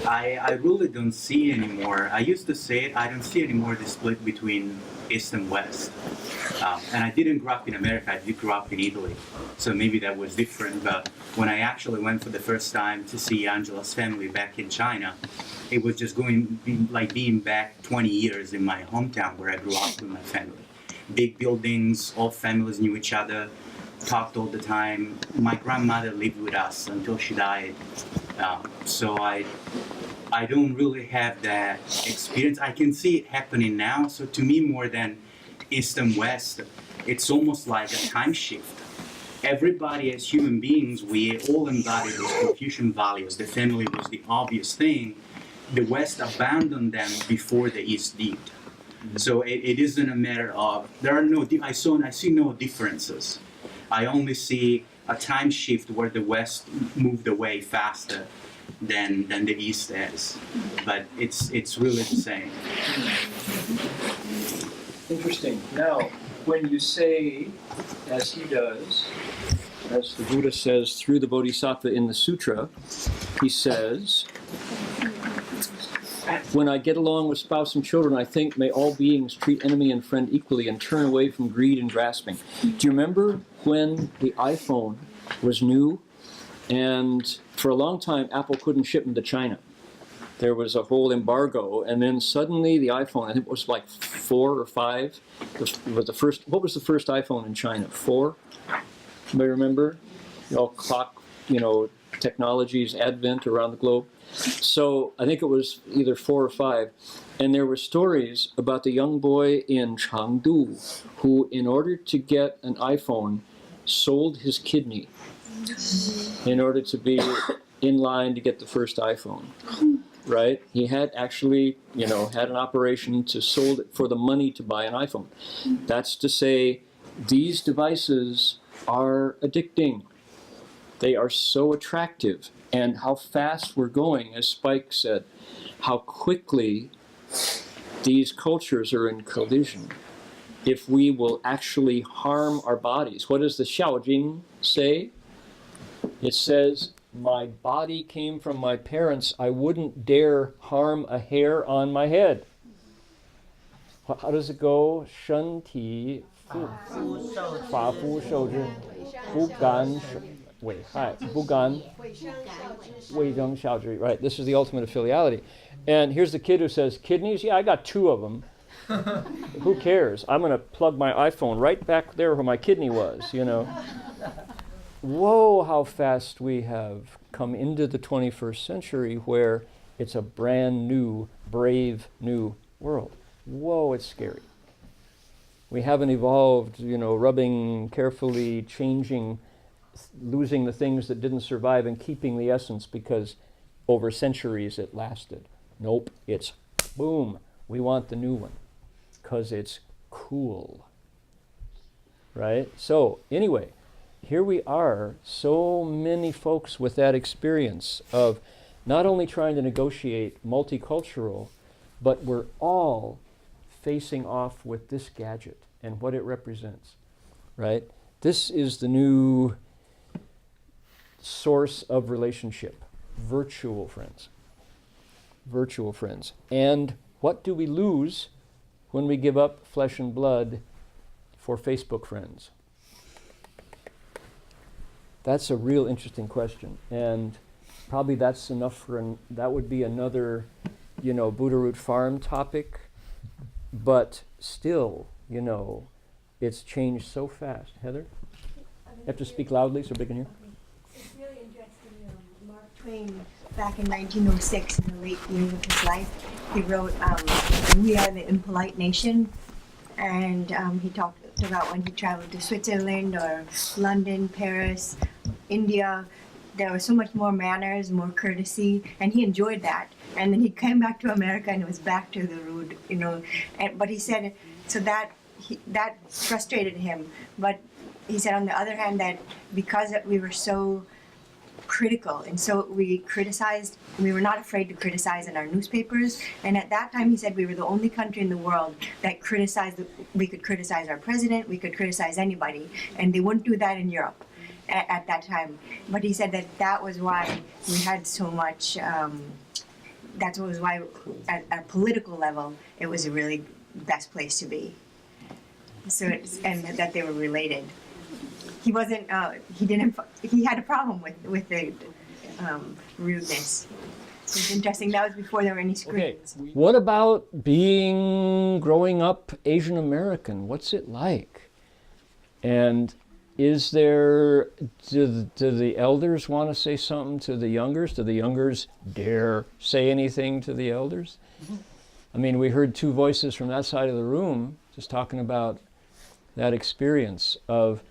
I really don't see anymore. I used to say it, I don't see anymore the split between East and West. And I didn't grow up in America, I did grow up in Italy. So maybe that was different. But when I actually went for the first time to see Angela's family back in China, it was just being back 20 years in my hometown where I grew up with my family. Big buildings, all families knew each other, talked all the time. My grandmother lived with us until she died. So I don't really have that experience. I can see it happening now. So to me, more than East and West, it's almost like a time shift. Everybody as human beings, we all embody those Confucian values. The family was the obvious thing. The West abandoned them before the East did. So it isn't a matter of, I see no differences. I only see a time shift where the West moved away faster than the East has. But it's really the same. Interesting. Now, when you say, as he does, as the Buddha says through the Bodhisattva in the Sutra, he says, When I get along with spouse and children, I think, may all beings treat enemy and friend equally and turn away from greed and grasping. Do you remember when the iPhone was new? And for a long time, Apple couldn't ship them to China. There was a whole embargo, and then suddenly the iPhone, I think it was like 4 or 5, was the first. What was the first iPhone in China? 4? Anybody remember? Clock, technology's advent around the globe. So I think it was either 4 or 5, and there were stories about the young boy in Chengdu who, in order to get an iPhone, sold his kidney in order to be in line to get the first iPhone. Right? He had actually, had an operation to sold it for the money to buy an iPhone. That's to say, these devices are addicting. They are so attractive. And how fast we're going, as Spike said, how quickly these cultures are in collision. If we will actually harm our bodies. What does the Xiaojing say? It says, my body came from my parents. I wouldn't dare harm a hair on my head. How does it go? 身体发肤受之，不干危害，不干为争效之. Right, this is the ultimate of filiality. And here's the kid who says, kidneys? Yeah, I got 2 of them. Who cares? I'm going to plug my iPhone right back there where my kidney was, Whoa, how fast we have come into the 21st century where it's a brand new, brave new world. Whoa, it's scary. We haven't evolved, rubbing carefully, changing, losing the things that didn't survive and keeping the essence because over centuries it lasted. Nope, it's boom, we want the new one because it's cool. Right? So, anyway, here we are, so many folks with that experience of not only trying to negotiate multicultural, but we're all facing off with this gadget and what it represents, right? This is the new source of relationship, virtual friends. Virtual friends. And what do we lose when we give up flesh and blood for Facebook friends? That's a real interesting question, and probably that's enough for that would be another, Buddha Root Farm topic, but still, it's changed so fast. Heather? You have to speak loudly so they can hear. It's really interesting. Mark Twain, back in 1906, in the late years of his life, he wrote, We Are the Impolite Nation, and he talked about when he traveled to Switzerland or London, Paris, India. There was so much more manners, more courtesy, and he enjoyed that. And then he came back to America and it was back to the rude, but he said, so that frustrated him. But he said, on the other hand, that because we were so critical and so we criticized, we were not afraid to criticize in our newspapers. And at that time, he said, we were the only country in the world that we could criticize our president, we could criticize anybody, and they wouldn't do that in Europe at that time. But he said that was why we had so much, that was why at a political level, it was a really best place to be. So, and that they were related. He wasn't, he had a problem with the rudeness. It's interesting, that was before there were any screens. Okay. What about growing up Asian American? What's it like? And is there, do the elders want to say something to the youngers? Do the youngers dare say anything to the elders? I mean, we heard 2 voices from that side of the room just talking about that experience of,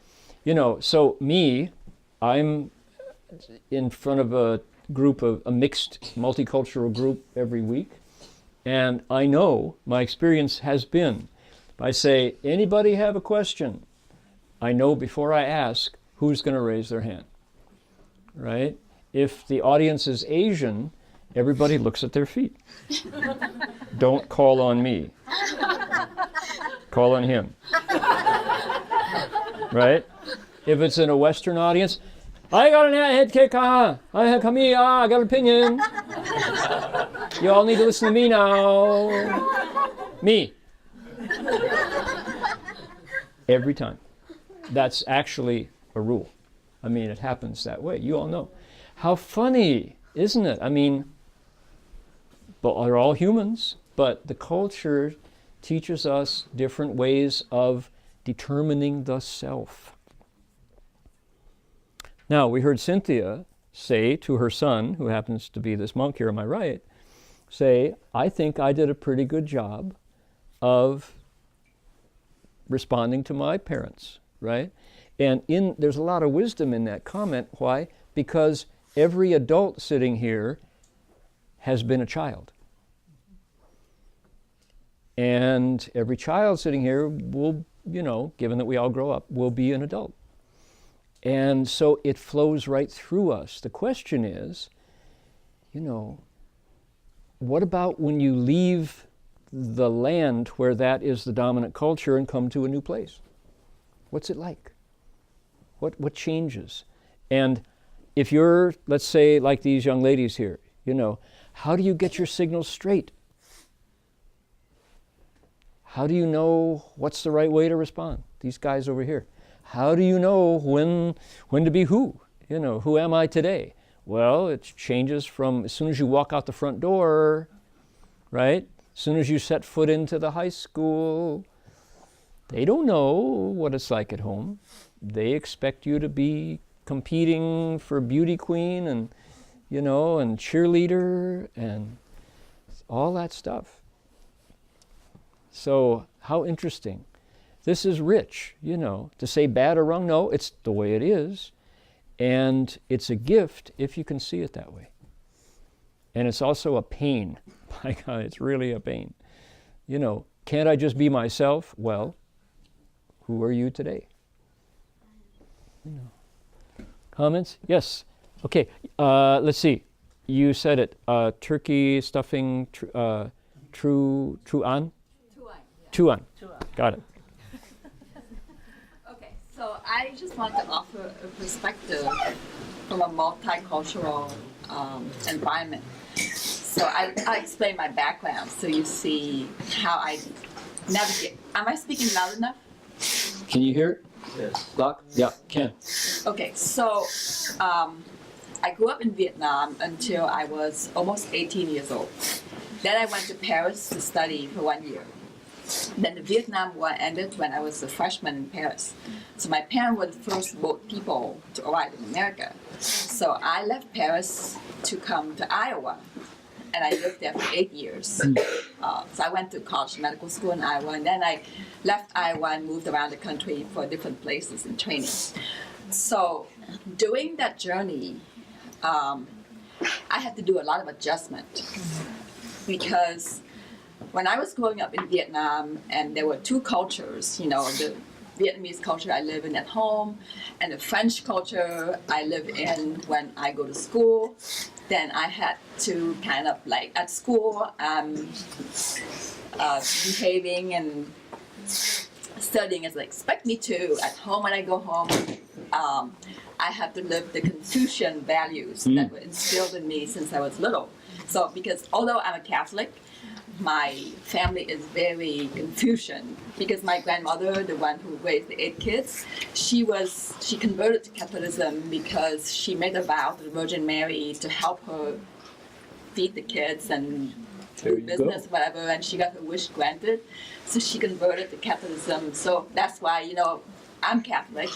so I'm in front of a group of a mixed multicultural group every week, and I know my experience has been, if I say, anybody have a question? I know before I ask who's going to raise their hand, right? If the audience is Asian, everybody looks at their feet. Don't call on me. Call on him. Right? If it's in a Western audience, I got an head kick, I got an opinion. You all need to listen to me now. Me. Every time. That's actually a rule. I mean, it happens that way. You all know. How funny, isn't it? I mean, but they're all humans, but the culture teaches us different ways of determining the self. Now, we heard Cynthia say to her son, who happens to be this monk here on my right, say, I think I did a pretty good job of responding to my parents, right? And there's a lot of wisdom in that comment. Why? Because every adult sitting here has been a child. And every child sitting here will, given that we all grow up, will be an adult. And so it flows right through us. The question is, what about when you leave the land where that is the dominant culture and come to a new place? What's it like? What changes? And if you're, let's say, like these young ladies here, how do you get your signals straight? How do you know what's the right way to respond? These guys over here. How do you know when to be who? Who am I today? Well, it changes from as soon as you walk out the front door, right? As soon as you set foot into the high school. They don't know what it's like at home. They expect you to be competing for beauty queen and, and cheerleader and all that stuff. So how interesting. This is rich, to say bad or wrong. No, it's the way it is. And it's a gift if you can see it that way. And it's also a pain. My God, it's really a pain. Can't I just be myself? Well, who are you today? Comments? Yes. Okay, let's see. You said it. Turkey stuffing, truan? Tuan. Got it. Okay, so I just want to offer a perspective from a multicultural environment. So I explain my background so you see how I navigate. Am I speaking loud enough? Can you hear it? Yes. Lock? Yeah, can. Okay, so I grew up in Vietnam until I was almost 18 years old. Then I went to Paris to study for 1 year. Then the Vietnam War ended when I was a freshman in Paris. So my parents were the first boat people to arrive in America. So I left Paris to come to Iowa. And I lived there for 8 years. So I went to college medical school in Iowa. And then I left Iowa and moved around the country for different places and training. So during that journey, I had to do a lot of adjustment. Because when I was growing up in Vietnam, and there were two cultures, the Vietnamese culture I live in at home, and the French culture I live in when I go to school, then I had to kind of at school, behaving and studying as they expect me to. At home, when I go home, I have to live the Confucian values that were instilled in me since I was little. So because although I'm a Catholic, my family is very Confucian because my grandmother, the one who raised the 8 kids, she converted to Catholicism because she made a vow to the Virgin Mary to help her feed the kids and do business, whatever, and she got her wish granted. So she converted to Catholicism. So that's why, I'm Catholic,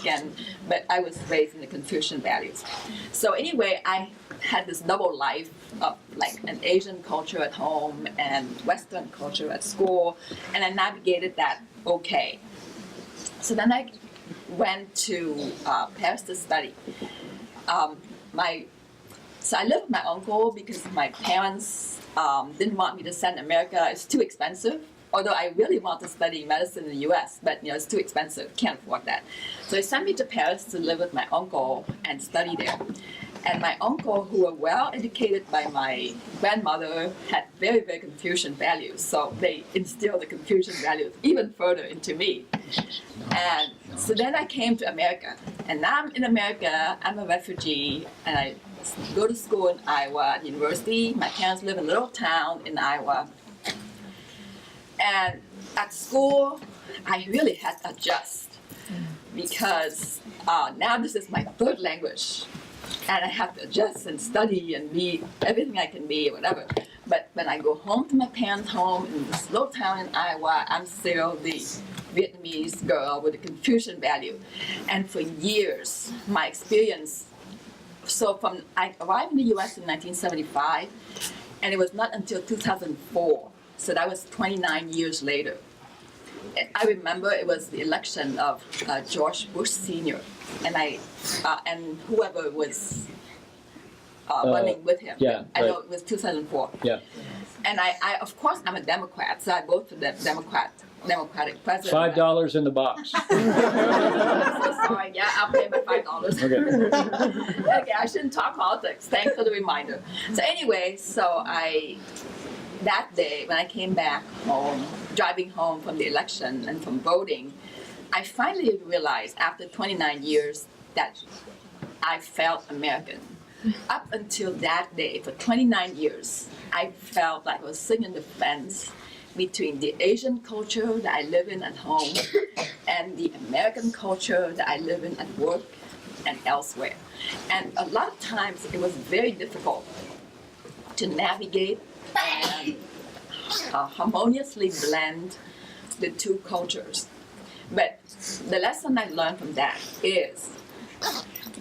but I was raised in the Confucian values. So anyway, I had this double life of an Asian culture at home and Western culture at school, and I navigated that okay. So then I went to Paris to study. So I lived with my uncle because my parents didn't want me to send to America. It's too expensive. Although I really want to study medicine in the U.S., but it's too expensive, can't afford that. So they sent me to Paris to live with my uncle and study there. And my uncle, who were well educated by my grandmother, had very, very Confucian values. So they instilled the Confucian values even further into me. And so then I came to America. And now I'm in America, I'm a refugee, and I go to school in Iowa, university. My parents live in a little town in Iowa. And at school, I really had to adjust because now this is my third language. And I have to adjust and study and be everything I can be, whatever. But when I go home to my parents' home in this little town in Iowa, I'm still the Vietnamese girl with a Confucian value. And for years, my experience, I arrived in the US in 1975, and it was not until 2004, so that was 29 years later. And I remember it was the election of George Bush Sr., and whoever was running with him. Yeah, I know right. it was 2004. Yeah. And I of course, I'm a Democrat, so I voted for the Democratic president. $5 in the box. I'm so sorry. Yeah, I'll pay my $5. Okay. Okay, I shouldn't talk politics. Thanks for the reminder. So anyway, that day when I came back home, driving home from the election and from voting, I finally realized after 29 years that I felt American. Up until that day, for 29 years, I felt like I was sitting in the fence between the Asian culture that I live in at home and the American culture that I live in at work and elsewhere. And a lot of times it was very difficult to navigate and harmoniously blend the two cultures. But the lesson I learned from that is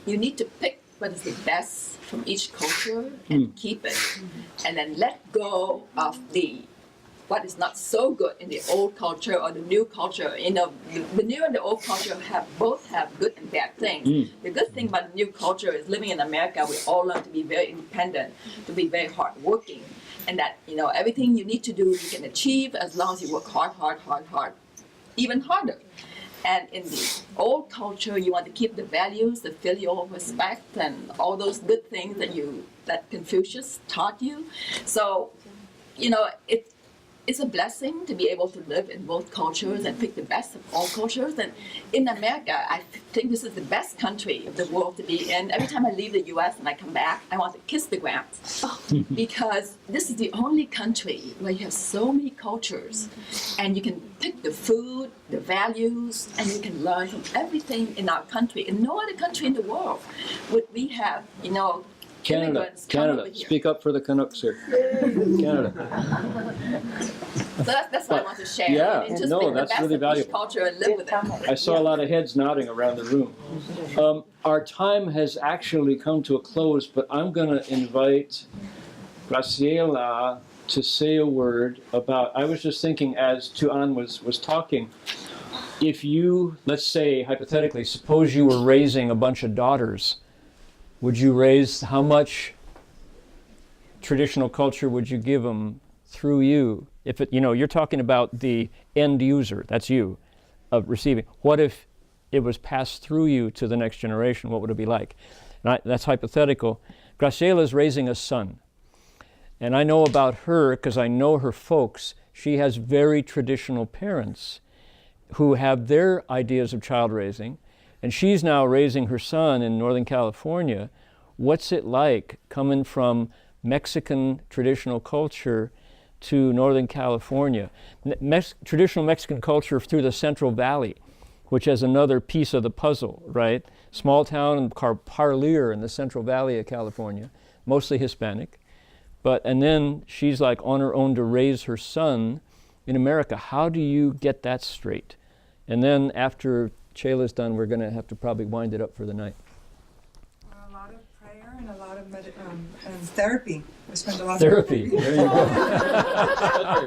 you need to pick what is the best from each culture and keep it, and then let go of what is not so good in the old culture or the new culture. You know, the new and the old culture both have good and bad things. The good thing about the new culture is living in America, we all learn to be very independent, to be very hardworking, and that everything you need to do you can achieve as long as you work hard, even harder. And in the old culture, you want to keep the values, the filial respect, and all those good things that Confucius taught you. So, it's a blessing to be able to live in both cultures and pick the best of all cultures. And in America, I think this is the best country of the world to be in. Every time I leave the U.S. and I come back, I want to kiss the ground. Because this is the only country where you have so many cultures. And you can pick the food, the values, and you can learn from everything in our country. In no other country in the world would we have, Canada. Speak up for the Canucks here. Canada. So that's what I want to share. Yeah, It's just no, pick the that's best really of each valuable. culture and live with it. I saw a lot of heads nodding around the room. Our time has actually come to a close, but I'm going to invite Graciela to say a word about, I was just thinking as Tuan was talking, if you, let's say hypothetically, suppose you were raising a bunch of daughters, would you raise, how much traditional culture would you give them through you? If it, you're talking about the end user, that's you, of receiving. What if it was passed through you to the next generation? What would it be like? And that's hypothetical. Graciela is raising a son. And I know about her, because I know her folks, she has very traditional parents who have their ideas of child raising. And she's now raising her son in Northern California. What's it like coming from Mexican traditional culture to Northern California? Traditional Mexican culture through the Central Valley, which is another piece of the puzzle, right? Small town in Parlier in the Central Valley of California, mostly Hispanic. And then she's like on her own to raise her son in America. How do you get that straight? And then after Chela's done, we're going to have to probably wind it up for the night. A lot of prayer and a lot of therapy. We spend a lot of therapy. There you go.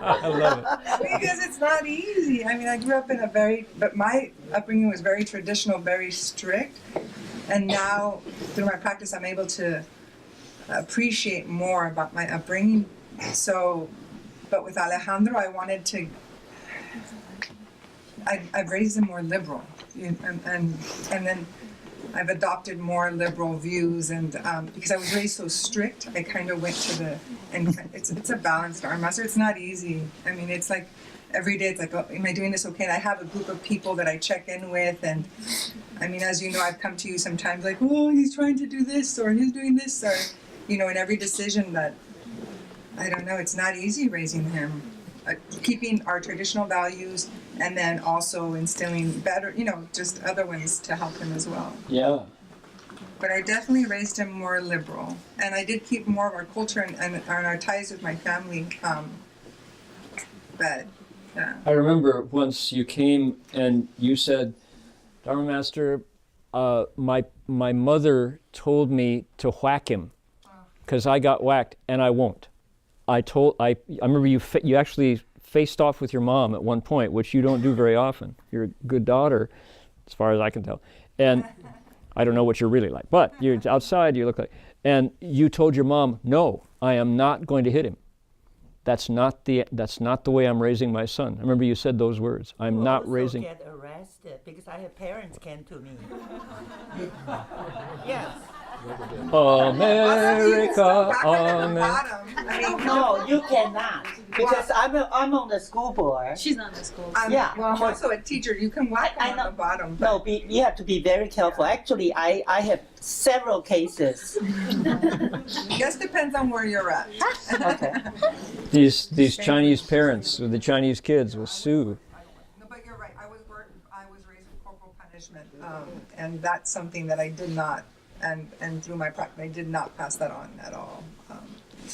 I love it. Because it's not easy. I mean, I grew up in but my upbringing was very traditional, very strict. And now, through my practice, I'm able to appreciate more about my upbringing. But with Alejandro, I wanted to, I've raised him more liberal. And then I've adopted more liberal views, and because I was raised so strict, I kind of went to and it's a balanced Dharma. So it's not easy. I mean, it's like every day it's like, oh, am I doing this okay? And I have a group of people that I check in with, and I mean, as you know, I've come to you sometimes like, oh, he's trying to do this, or he's doing this, or, you know, in every decision that, I don't know, it's not easy raising him. Keeping our traditional values and then also instilling better, you know, just other ways to help him as well. Yeah. But I definitely raised him more liberal. And I did keep more of our culture and our ties with my family. But, yeah. I remember once you came and you said, Dharma Master, my mother told me to whack him because I got whacked and I won't. I remember you actually faced off with your mom at one point, which you don't do very often. You're a good daughter, as far as I can tell. And I don't know what you're really like, but you're outside, you look like. And you told your mom, no, I am not going to hit him. That's not the way I'm raising my son. I remember you said those words. I'm not raising. Get arrested because I have parents came to me. Yes. America, America. I mean, No, you cannot because I'm on the school board. She's not in the school. Yeah. I'm also a teacher. You can whack I him know. on the bottom. No, you have to be very careful. Actually, I have several cases. I guess depends on where you're at. Okay. These Chinese parents with the Chinese kids will sue. No, but you're right. I was raised with corporal punishment, and that's something that I did not, and through my practice, I did not pass that on at all.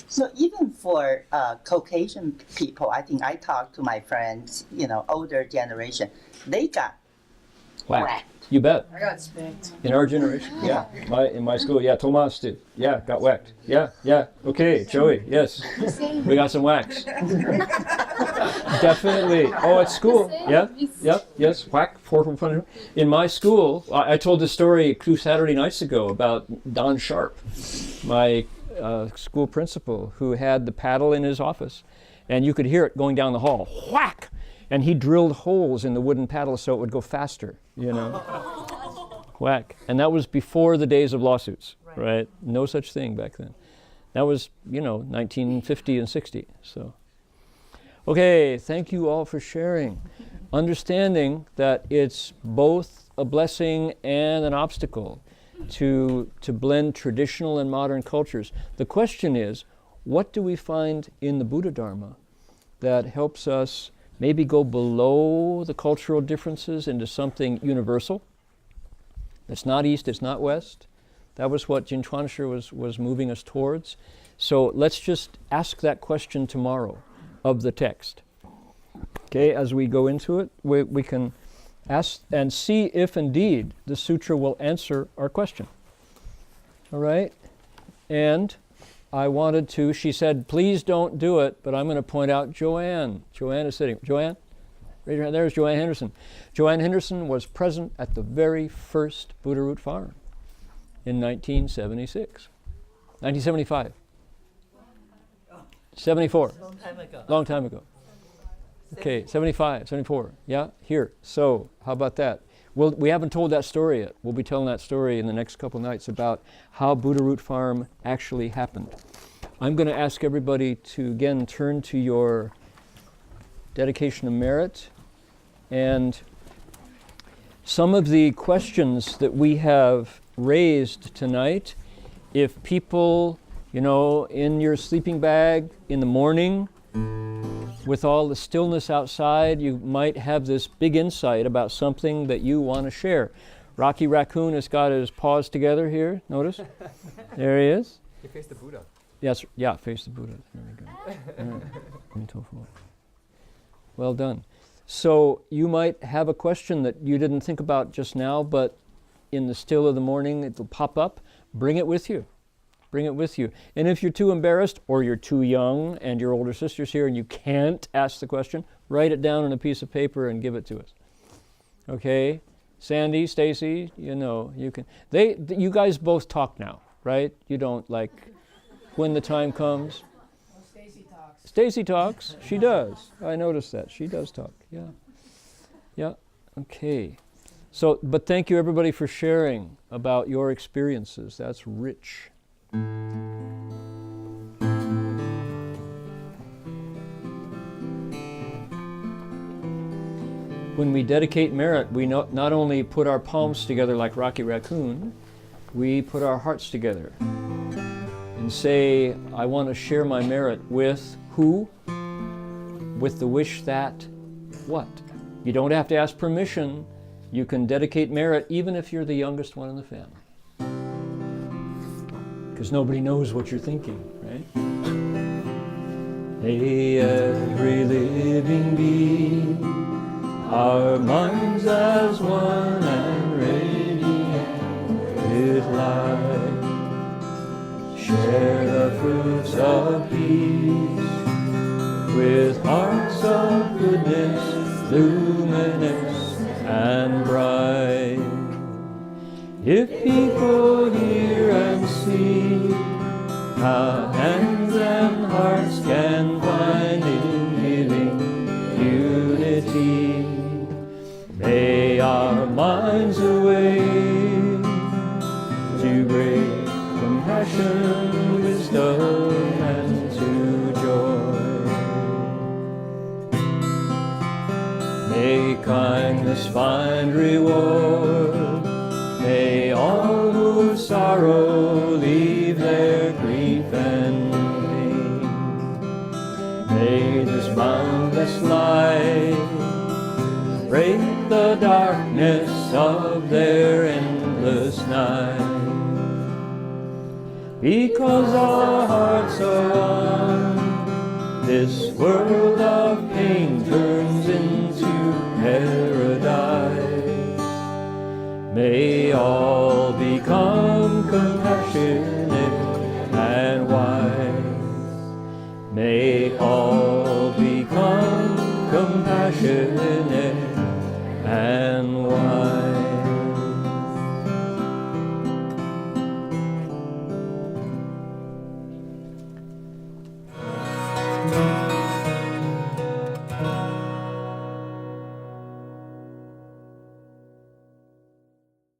So even for Caucasian people, I think I talk to my friends, you know, older generation, they got whacked. You bet. I got spanked. In our generation, yeah. In my school, yeah, Tomas did. Yeah, got whacked. Yeah. Okay, Joey, yes. We got some whacks. Definitely. Oh, at school. Yeah, yes, whack, corporal punishment. In my school, I told this story 2 Saturday nights ago about Don Sharp, my school principal, who had the paddle in his office, and you could hear it going down the hall. Whack! And he drilled holes in the wooden paddle so it would go faster, you know. Whack. And that was before the days of lawsuits, right? No such thing back then. That was, 1950 and 60, so. Okay, thank you all for sharing. Understanding that it's both a blessing and an obstacle to blend traditional and modern cultures. The question is, what do we find in the Buddhadharma that helps us maybe go below the cultural differences into something universal? It's not East, it's not West. That was what Jin Chuanshi was moving us towards. So let's just ask that question tomorrow of the text. Okay, as we go into it, we can ask and see if indeed the sutra will answer our question. All right? And I wanted to, she said, please don't do it, but I'm going to point out Joanne. Joanne is sitting. Joanne? Raise your hand. There's Joanne Henderson. Joanne Henderson was present at the very first Buddha Root Farm in 1976. 1975. 74. Long time ago. Long time ago. Okay, 75, 74. Yeah, here. So, how about that? Well, we haven't told that story yet. We'll be telling that story in the next couple nights about how Buddha Root Farm actually happened. I'm going to ask everybody to again turn to your dedication of merit, and some of the questions that we have raised tonight, if people, in your sleeping bag in the morning, with all the stillness outside, you might have this big insight about something that you want to share. Rocky Racoon has got his paws together here, notice? There he is. You face the Buddha. Yes, yeah, face the Buddha. There we go. Right. Well done. So you might have a question that you didn't think about just now, but in the still of the morning it will pop up. Bring it with you. Bring it with you. And if you're too embarrassed or you're too young and your older sister's here and you can't ask the question, write it down on a piece of paper and give it to us. Okay? Sandy, Stacy, you can. You guys both talk now, right? You don't when the time comes. Well, Stacy talks. Stacy talks. She does. I noticed that. She does talk. Yeah. Yeah. Okay. So, but thank you everybody for sharing about your experiences. That's rich. when we dedicate merit, we not only put our palms together like Rocky Racoon, we put our hearts together and say, I want to share my merit with who? With the wish that what? You don't have to ask permission. You can dedicate merit even if you're the youngest one in the family. Because nobody knows what you're thinking, right? May every living being, our minds as one and radiant with light, share the fruits of peace with hearts of goodness, luminous and bright. If people hear and see how hands and hearts can find in giving unity, may our minds awake to great compassion, wisdom, and to joy. May kindness find reward. May all who sorrow leave their grief and pain. May this boundless light break the darkness of their endless night. Because our hearts are one, this world of pain turns into paradise. May all become compassionate and wise. May all become compassionate and wise.